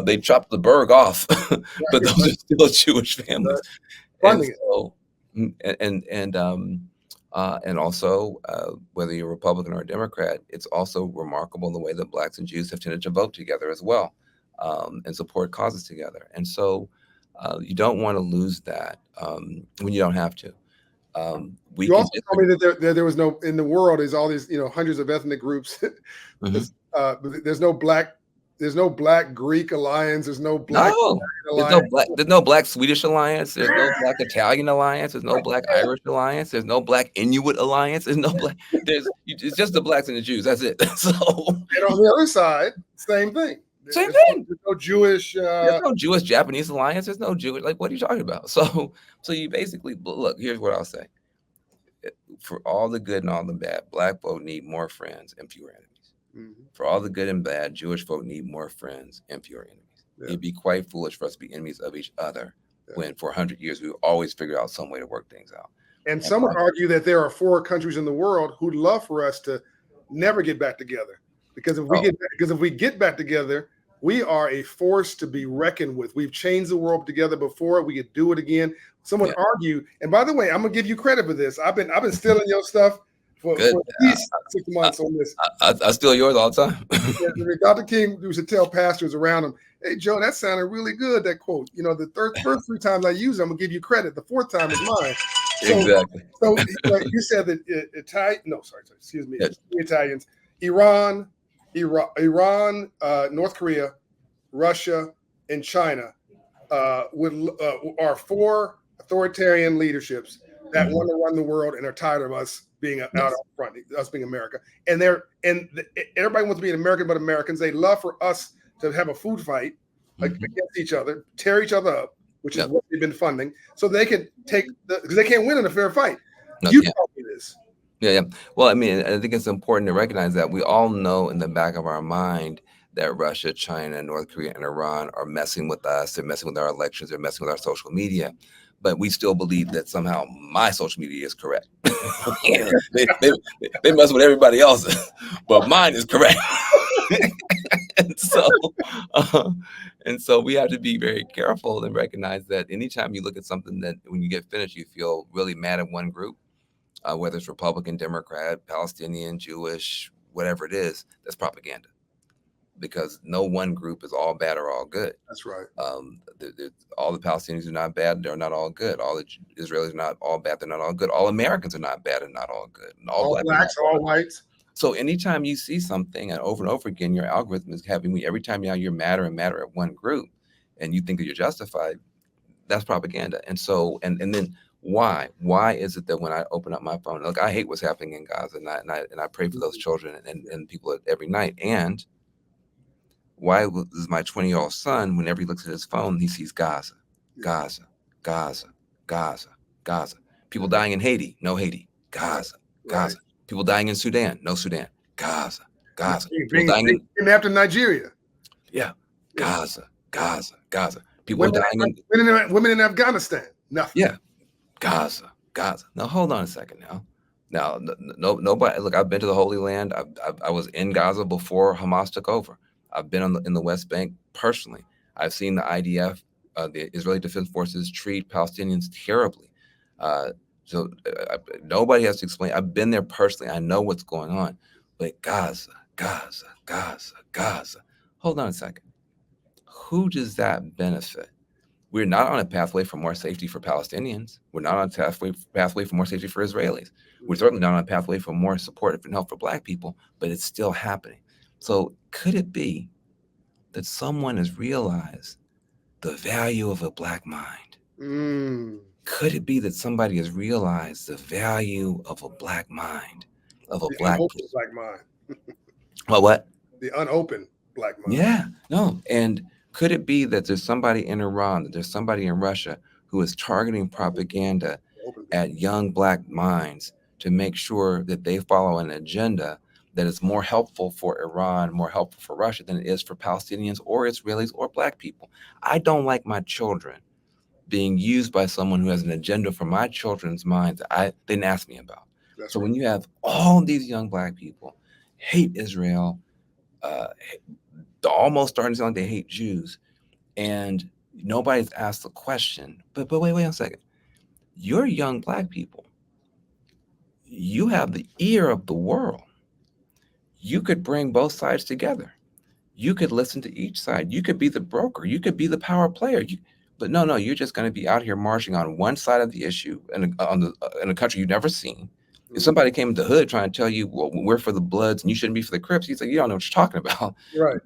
they chopped the Berg off, but those are still Jewish families. And so, and also, whether you're a Republican or a Democrat, it's also remarkable the way that Blacks and Jews have tended to vote together as well, and support causes together. And so, you don't want to lose that when you don't have to. You also told me that there was no, in the world, there's all these, hundreds of ethnic groups. There's no Black There's no black Greek alliance. There's no black No, alliance. there's no black Swedish alliance. There's no black Italian alliance. There's no black Irish alliance. There's no black Inuit alliance. There's no black. It's just the blacks and the Jews. That's it. So And on the other side, same thing. same There's thing. no Jewish. There's no Jewish Japanese alliance. There's no Jewish. Like, what are you talking about? So you basically look. Here's what I'll say. For all the good and all the bad, black folk need more friends and fewer enemies. For all the good and bad, Jewish folk need more friends and fewer enemies. Yeah. It'd be quite foolish for us to be enemies of each other when for 100 years we always figured out some way to work things out. And some would argue that there are 4 countries in the world who'd love for us to never get back together. Because if we get back together, we are a force to be reckoned with. We've changed the world together before. We could do it again. Someone argue, and by the way, I'm gonna give you credit for this. I've been stealing your stuff for at least 6 months on this. I steal yours all the time. Dr. King used to tell pastors around him, "Hey, Joe, that sounded really good, that quote. You know, the first 3 times I use it, I'm going to give you credit. The 4th time is mine." Exactly. So you said that Italians, Iran, North Korea, Russia, and China are 4 authoritarian leaderships that want to run the world and are tired of us being out up front, us being America. And everybody wants to be an American, but Americans, they love for us to have a food fight against each other, tear each other up, which is what they've been funding, so they can because they can't win in a fair fight. You tell me this. Yeah. Well, I mean, I think it's important to recognize that we all know in the back of our mind that Russia, China, North Korea, and Iran are messing with us. They're messing with our elections. They're messing with our social media. But we still believe that somehow my social media is correct. they mess with everybody else's, but mine is correct. and so we have to be very careful and recognize that anytime you look at something that when you get finished, you feel really mad at one group, whether it's Republican, Democrat, Palestinian, Jewish, whatever it is, that's propaganda. Because no one group is all bad or all good. That's right. All the Palestinians are not bad. They're not all good. All the Israelis are not all bad. They're not all good. All Americans are not bad and not all good. And all blacks, all whites. So anytime you see something and over again, your algorithm is having me every time now you're madder and madder at one group and you think that you're justified, that's propaganda. And so, and then why is it that when I open up my phone, look, I hate what's happening in Gaza and I pray for those children and people every night. And why is my 20-year-old son, whenever he looks at his phone, he sees Gaza, Gaza, Gaza, Gaza, Gaza. People dying in Haiti, no Haiti, Gaza, Gaza. People dying in Sudan, no Sudan, Gaza, Gaza. People dying after Nigeria. Yeah, Gaza, Gaza, Gaza. People dying women in Afghanistan, nothing. Yeah, Gaza, Gaza. Now hold on a second Now, nobody. Look, I've been to the Holy Land. I was in Gaza before Hamas took over. I've been in the West Bank personally. I've seen the IDF, the Israeli Defense Forces, treat Palestinians terribly. So nobody has to explain. I've been there personally. I know what's going on. But Gaza, Gaza, Gaza, Gaza. Hold on a second. Who does that benefit? We're not on a pathway for more safety for Palestinians. We're not on a pathway for more safety for Israelis. We're certainly not on a pathway for more support and help for Black people, but it's still happening. So could it be that someone has realized the value of a Black mind? Could it be that somebody has realized the value of a Black mind, of a Black mind? Well, what? The unopened Black mind. Yeah, no. And could it be that there's somebody in Iran, that there's somebody in Russia who is targeting propaganda at young Black minds to make sure that they follow an agenda that is more helpful for Iran, more helpful for Russia than it is for Palestinians or Israelis or Black people? I don't like my children being used by someone who has an agenda for my children's minds that they didn't ask me about. So when you have all these young Black people hate Israel, almost starting to sound like they hate Jews, and nobody's asked the question, but wait a second. You're young Black people. You have the ear of the world. You could bring both sides together. You could listen to each side. You could be the broker. You could be the power player. But no, you're just going to be out here marching on one side of the issue in a country you've never seen. If somebody came in the hood trying to tell you, well, we're for the Bloods and you shouldn't be for the Crips, you say, you don't know what you're talking about. Right.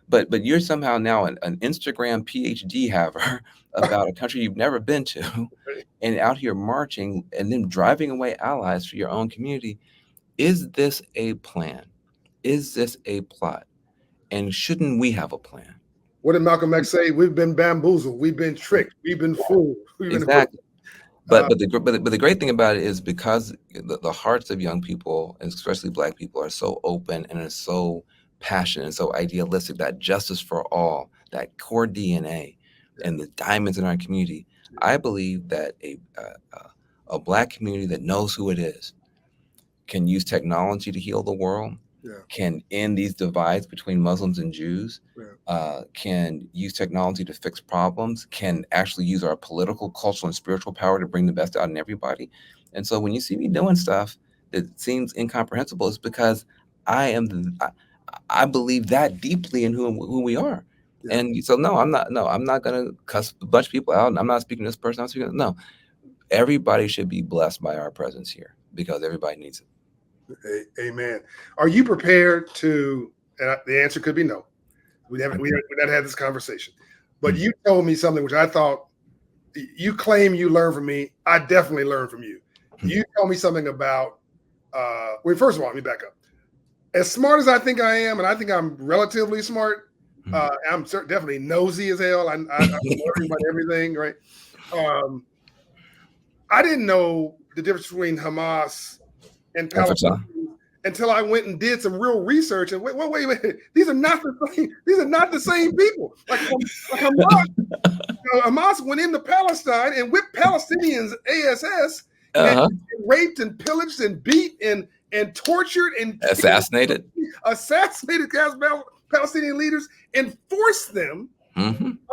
but you're somehow now an Instagram PhD haver about a country you've never been to, and out here marching and then driving away allies for your own community. Is this a plan? Is this a plot? And shouldn't we have a plan? What did Malcolm X say? We've been bamboozled. We've been tricked. We've been fooled. We've been hooked. Exactly. But the great thing about it is because the hearts of young people, and especially Black people, are so open and are so passionate and so idealistic, that justice for all, that core DNA, and the diamonds in our community. I believe that a Black community that knows who it is can use technology to heal the world, can end these divides between Muslims and Jews, can use technology to fix problems, can actually use our political, cultural, and spiritual power to bring the best out in everybody. And so when you see me doing stuff that seems incomprehensible, it's because I believe that deeply in who we are. And so no, I'm not gonna cuss a bunch of people out. I'm not speaking to this person. I'm speaking no. Everybody should be blessed by our presence here because everybody needs it. Amen. Are you prepared to? And the answer could be no. We haven't had this conversation, but you told me something which I thought you claim you learned from me. I definitely learned from you. You told me something about. Well, first of all, let me back up. As smart as I think I am, and I think I'm relatively smart, I'm definitely nosy as hell. I'm learning about everything, right? I didn't know the difference between Hamas and Palestine until I went and did some real research. And wait, these are not the same. These are not the same people. Like Hamas went into Palestine and whipped Palestinians ass, and raped and pillaged and beat and tortured and assassinated Palestinian leaders and forced them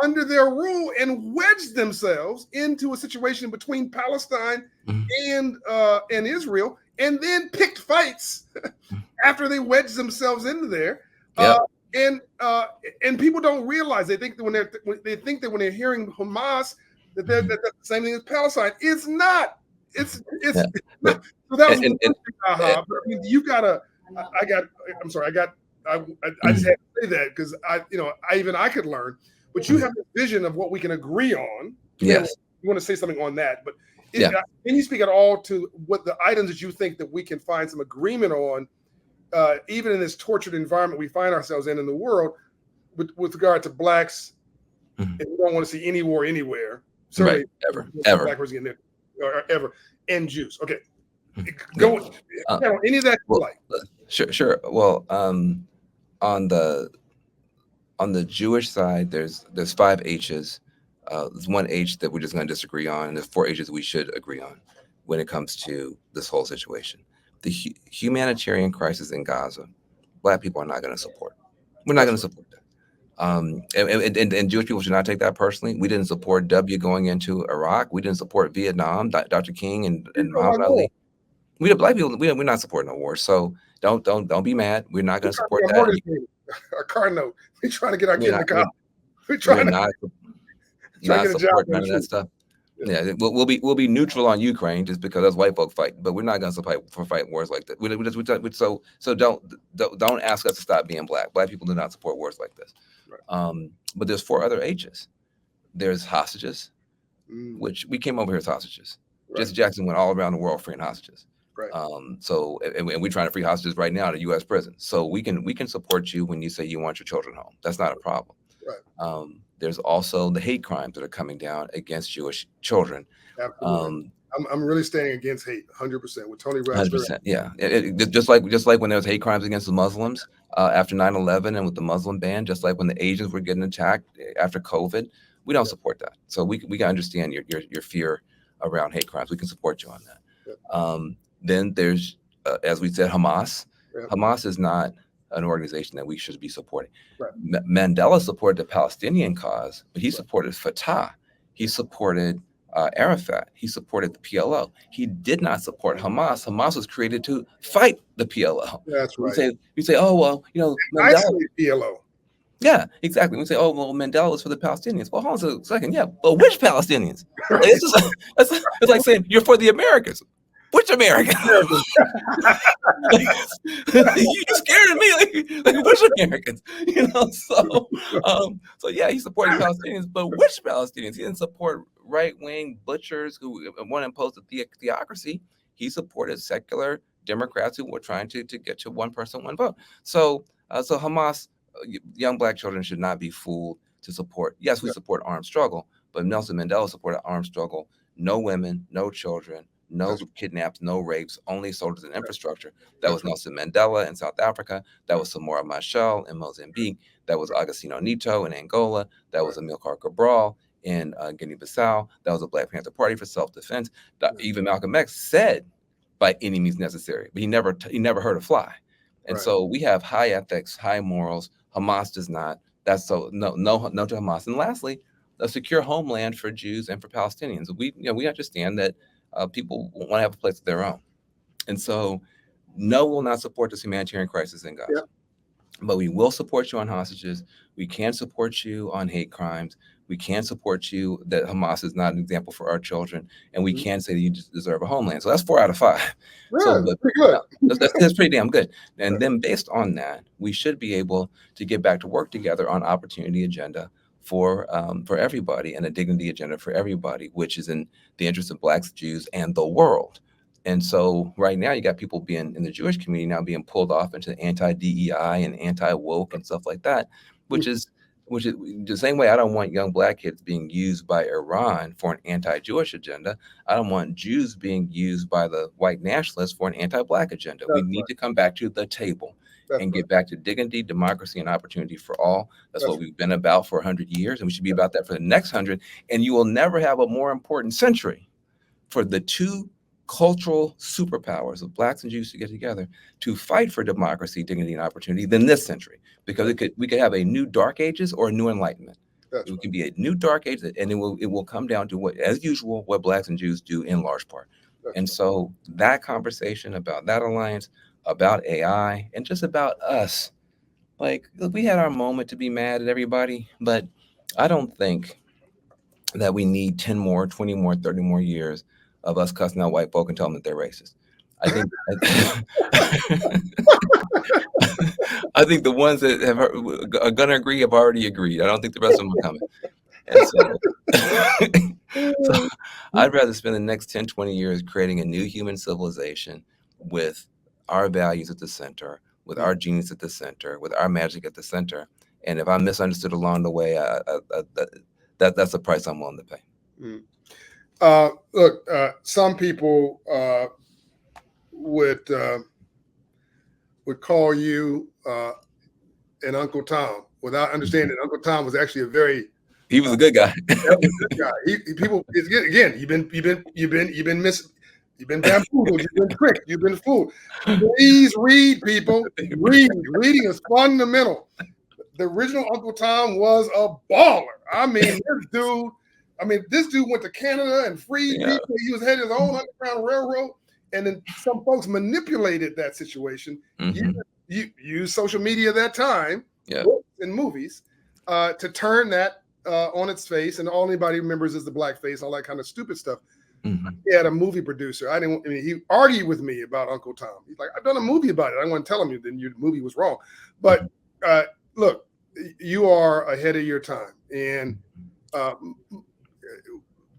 under their rule and wedged themselves into a situation between Palestine and Israel, and then picked fights after they wedged themselves into there. And people don't realize, they think that when they're hearing Hamas that that's the same thing as Palestine. It's not. It's not. So that was one thing, I mean, you gotta. I'm sorry. I just had to say that because I could learn, but you have the vision of what we can agree on. Yes. You want to say something on that, but can you speak at all to what the items that you think that we can find some agreement on, even in this tortured environment we find ourselves in the world, with regard to Blacks? And we don't want to see any war anywhere. Certainly, ever. Black person getting or ever, and Jews. Okay, go any of that. Sure. Well, on the Jewish side, there's 5 H's. There's one H that we're just going to disagree on, and there's 4 H's we should agree on when it comes to this whole situation. The humanitarian crisis in Gaza, Black people are not going to support. We're not going to support that. And Jewish people should not take that personally. We didn't support W going into Iraq. We didn't support Vietnam, Dr. King and Muhammad Ali. We the Black people, we're not supporting a war. So don't be mad. We're not going to support that. Our car note. We're trying to get our kid in the car. We're trying to not support none of that stuff. Yeah, we'll be neutral on Ukraine just because that's white folk fight, but we're not going to fight wars like that. So don't ask us to stop being Black. Black people do not support wars like this. Right. But there's 4 other H's. There's hostages, which we came over here as hostages. Right. Jesse Jackson went all around the world freeing hostages. Right. So we're trying to free hostages right now in a U.S. prison. So we can support you when you say you want your children home. That's not a problem. Right. There's also the hate crimes that are coming down against Jewish children. Absolutely. I'm really standing against hate, 100% with Tony Rashford. 100%, yeah. Just like when there was hate crimes against the Muslims after 9/11 and with the Muslim ban, just like when the Asians were getting attacked after COVID, we don't support that. So we can understand your fear around hate crimes. We can support you on that. Yep. Then there's, as we said, Hamas. Yep. Hamas is not an organization that we should be supporting. Right. Mandela supported the Palestinian cause, but he supported Fatah. He supported Arafat. He supported the PLO. He did not support Hamas. Hamas was created to fight the PLO. That's right. We say, oh, well, Mandela. PLO. Yeah, exactly. We say, oh, well, Mandela was for the Palestinians. Well, hold on a second. Yeah, but which Palestinians? It's like saying you're for the Americans. which American? American. You scared me, like which Americans, so yeah, he supported Palestinians, but which Palestinians? He didn't support right-wing butchers who want to impose a theocracy. He supported secular Democrats who were trying to get to one person, one vote. So Hamas, young black children should not be fooled to support. Yes, we support armed struggle, but Nelson Mandela supported armed struggle. No women, no children, no kidnaps, no rapes, only soldiers and infrastructure. That was Nelson Mandela in South Africa. That was Samora Machel in Mozambique. That was Agostinho Neto in Angola. That was Amilcar Cabral in Guinea-Bissau. That was the Black Panther Party for self-defense. Even Malcolm X said, "By any means necessary," but he never heard a fly. And so we have high ethics, high morals. Hamas does not. That's so no to Hamas. And lastly, a secure homeland for Jews and for Palestinians. We understand that people want to have a place of their own. And so, no, will not support this humanitarian crisis in Gaza. But we will support you on hostages. We can support you on hate crimes. We can support you that Hamas is not an example for our children. And we can say that you deserve a homeland. So that's 4 out of 5. So pretty good. That's pretty damn good. And then based on that, we should be able to get back to work together on opportunity agenda for everybody and a dignity agenda for everybody, which is in the interest of Blacks, Jews, and the world. And so right now you got people being in the Jewish community now being pulled off into anti-DEI and anti-woke and stuff like that, which is the same way I don't want young Black kids being used by Iran for an anti-Jewish agenda. I don't want Jews being used by the white nationalists for an anti-Black agenda. We need to come back to the table and get back to dignity, democracy, and opportunity for all. That's what we've been about for 100 years, and we should be about that for the next 100. And you will never have a more important century for the two cultural superpowers of Blacks and Jews to get together to fight for democracy, dignity, and opportunity than this century, because we could have a new Dark Ages or a new Enlightenment. It can be a new Dark Age, and it will come down to what, as usual, what Blacks and Jews do in large part. And so that conversation about that alliance, about AI, and just about us, like, look, we had our moment to be mad at everybody, but I don't think that we need 10 more, 20 more, 30 more years of us cussing out white folk and telling them that they're racist. I think I think the ones that are going to agree have already agreed. I don't think the rest of them are coming. And so I'd rather spend the next 10, 20 years creating a new human civilization with our values at the center, with our genius at the center, with our magic at the center. And if I'm misunderstood along the way, that's the price I'm willing to pay. Look, some people would call you an Uncle Tom without understanding that Uncle Tom was actually he was a good guy. People, again, you've been bamboozled, you've been tricked, you've been fooled. Please read, people. Read. Reading is fundamental. The original Uncle Tom was a baller. This dude went to Canada and freed people. He had his own underground railroad, and then some folks manipulated that situation. You used social media at that time, books and movies, to turn that on its face, and all anybody remembers is the blackface, all that kind of stupid stuff. He had a movie producer. He argued with me about Uncle Tom. He's like, I've done a movie about it. I want to tell him then your movie was wrong. But look, you are ahead of your time, and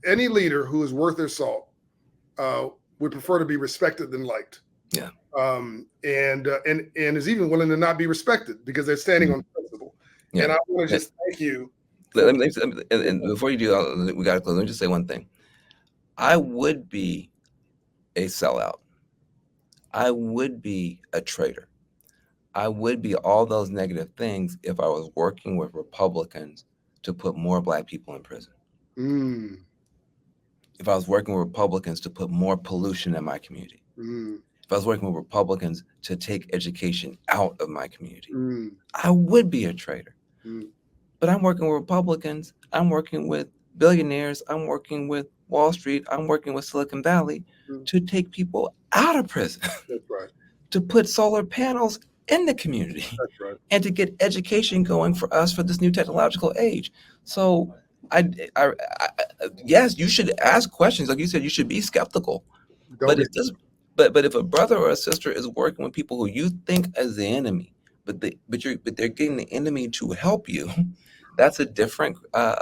any leader who is worth their salt would prefer to be respected than liked. And is even willing to not be respected because they're standing on principle. And I want to just thank you. And before you do, we got to close. Let me just say one thing. I would be a sellout. I would be a traitor. I would be all those negative things if I was working with Republicans to put more Black people in prison. If I was working with Republicans to put more pollution in my community. If I was working with Republicans to take education out of my community. I would be a traitor. But I'm working with Republicans. I'm working with billionaires. I'm working with Wall Street. I'm working with Silicon Valley to take people out of prison. That's right. To put solar panels in the community. That's right. And to get education going for us for this new technological age. So yes, you should ask questions. Like you said, you should be skeptical. Don't But get if this, but if a brother or a sister is working with people who you think as the enemy, but they're getting the enemy to help you, that's a different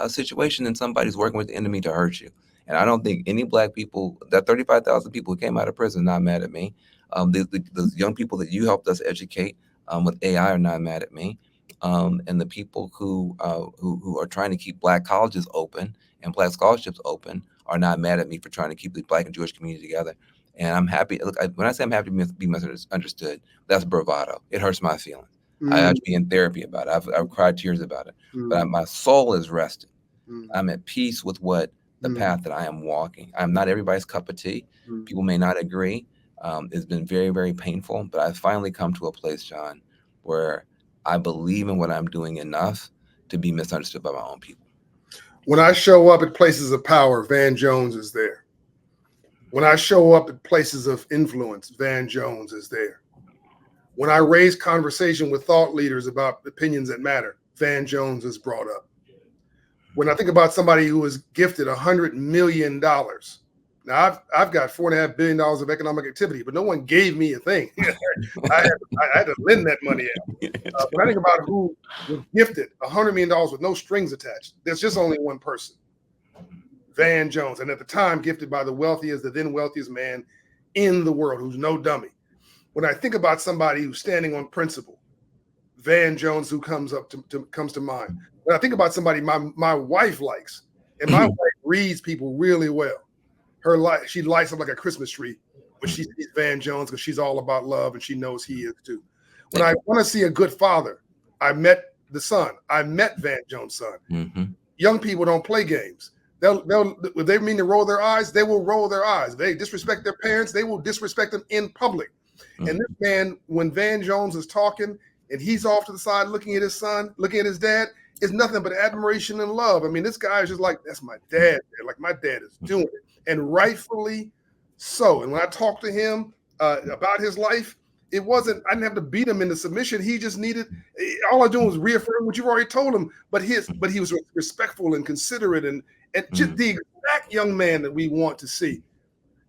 situation than somebody's working with the enemy to hurt you. And I don't think any black people, that 35,000 people who came out of prison, not mad at me. The young people that you helped us educate with AI are not mad at me. And the people who are trying to keep black colleges open and black scholarships open are not mad at me for trying to keep the black and Jewish community together. And I'm happy. Look, when I say I'm happy to be misunderstood, that's bravado. It hurts my feelings. I have to be in therapy about it. I've cried tears about it, but my soul is rested. I'm at peace with what the path that I am walking. I'm not everybody's cup of tea. People may not agree. It's been very, very painful, but I've finally come to a place, John, where I believe in what I'm doing enough to be misunderstood by my own people. When I show up at places of power, Van Jones is there. When I show up at places of influence, Van Jones is there. When I raise conversation with thought leaders about opinions that matter, Van Jones is brought up. When I think about somebody who was gifted $100 million, now I've got $4.5 billion of economic activity, but no one gave me a thing. I had to lend that money out. When I think about who was gifted $100 million with no strings attached, there's just only one person, Van Jones. And at the time, gifted by the then wealthiest man in the world, who's no dummy. When I think about somebody who's standing on principle, Van Jones, who comes to mind. When I think about somebody my wife likes, and my wife reads people really well. She lights up like a Christmas tree when she sees Van Jones, because she's all about love and she knows he is too. When I want to see a good father, I met the son. I met Van Jones' son. Young people don't play games. If they mean to roll their eyes, they will roll their eyes. If they disrespect their parents, they will disrespect them in public. And this man, when Van Jones is talking and he's off to the side looking at his son, looking at his dad, it's nothing but admiration and love. I mean, this guy is just like, that's my dad. Like, my dad is doing it. And rightfully so. And when I talked to him about his life, I didn't have to beat him into submission. He just needed, all I do was reaffirm what you've already told him. But he was respectful and considerate and just the exact young man that we want to see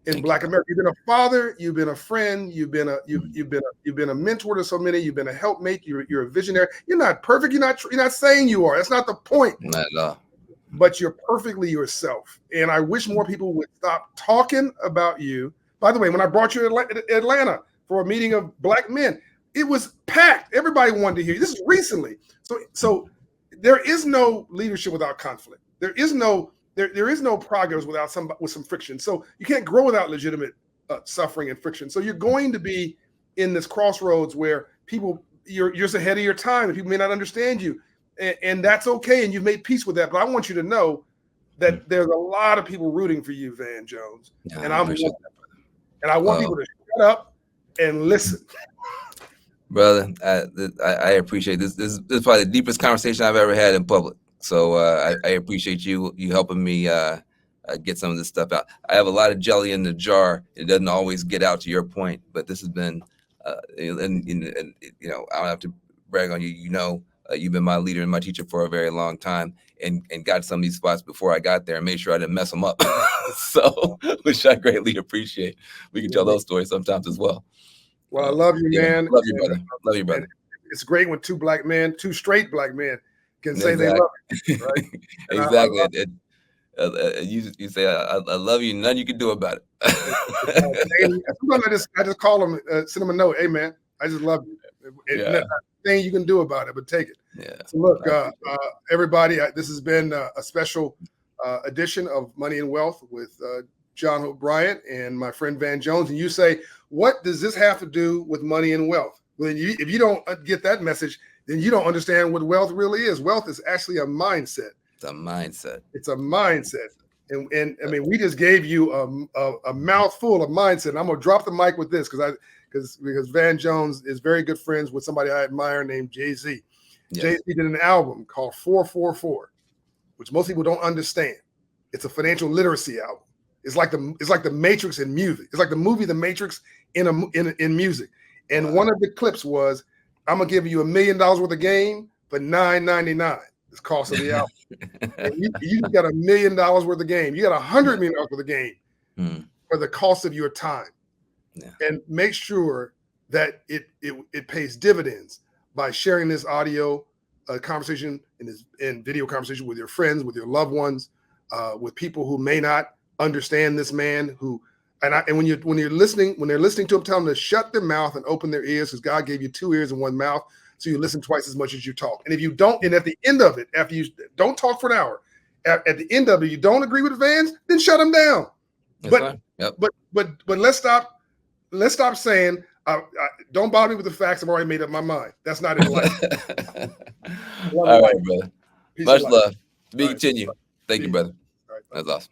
in Black America. You've been a father, you've been a friend, you've been a mentor to so many, you've been a helpmate, you're a visionary. You're not perfect, you're not saying you are. That's not the point. Not at all. But you're perfectly yourself. And I wish more people would stop talking about you. By the way, when I brought you to Atlanta for a meeting of Black men, it was packed. Everybody wanted to hear you. This is recently. So there is no leadership without conflict. There is no progress without some friction. So you can't grow without legitimate suffering and friction. So you're going to be in this crossroads where you're just ahead of your time and people may not understand you. And that's okay. And you've made peace with that. But I want you to know that there's a lot of people rooting for you, Van Jones. Yeah, and I want people to shut up and listen. Brother, I appreciate this. This is probably the deepest conversation I've ever had in public. So I appreciate you helping me get some of this stuff out. I have a lot of jelly in the jar. It doesn't always get out, to your point, but this has been, and you know, I don't have to brag on you. You know, you've been my leader and my teacher for a very long time, and got some of these spots before I got there and made sure I didn't mess them up. So, which I greatly appreciate. We can tell those stories sometimes as well. Well, I love you, man. Love you, brother. Love you, brother. It's great when two straight black men can say they love you, right? Exactly. You say, I love you, nothing you can do about it. Sometimes I just call them, send them a note. Hey, man, I just love you. Nothing you can do about it, but take it. Yeah. So look, everybody, this has been a special edition of Money and Wealth with John Hope Bryant and my friend Van Jones. And you say, what does this have to do with money and wealth? Well, if you don't get that message, then you don't understand what wealth really is. Wealth is actually a mindset. It's a mindset. It's a mindset. And I mean, we just gave you a mouthful of mindset. And I'm gonna drop the mic with this because Van Jones is very good friends with somebody I admire named Jay-Z. Yes. Jay-Z did an album called 444, which most people don't understand. It's a financial literacy album. It's like the Matrix in music. It's like the movie The Matrix in music. And one of the clips was, I'm gonna give you $1 million worth of game for $9.99. It's cost of the album. And you got $1 million worth of game. You got $100 million worth of game for the cost of your time. Yeah. And make sure that it pays dividends by sharing this audio conversation and video conversation with your friends, with your loved ones, with people who may not understand this man. And when they're listening to him, tell them to shut their mouth and open their ears, because God gave you 2 ears and 1 mouth, so you listen twice as much as you talk. And if you don't, and at the end of it, after you don't talk for an hour, at the end of it, you don't agree with the fans, then shut them down. That's But fine. Yep. but let's stop saying, don't bother me with the facts. I've already made up my mind. That's not in life. All right, brother. Peace Much and light. love. To be All right. continued. Thank you, Peace. brother. All right. That's awesome.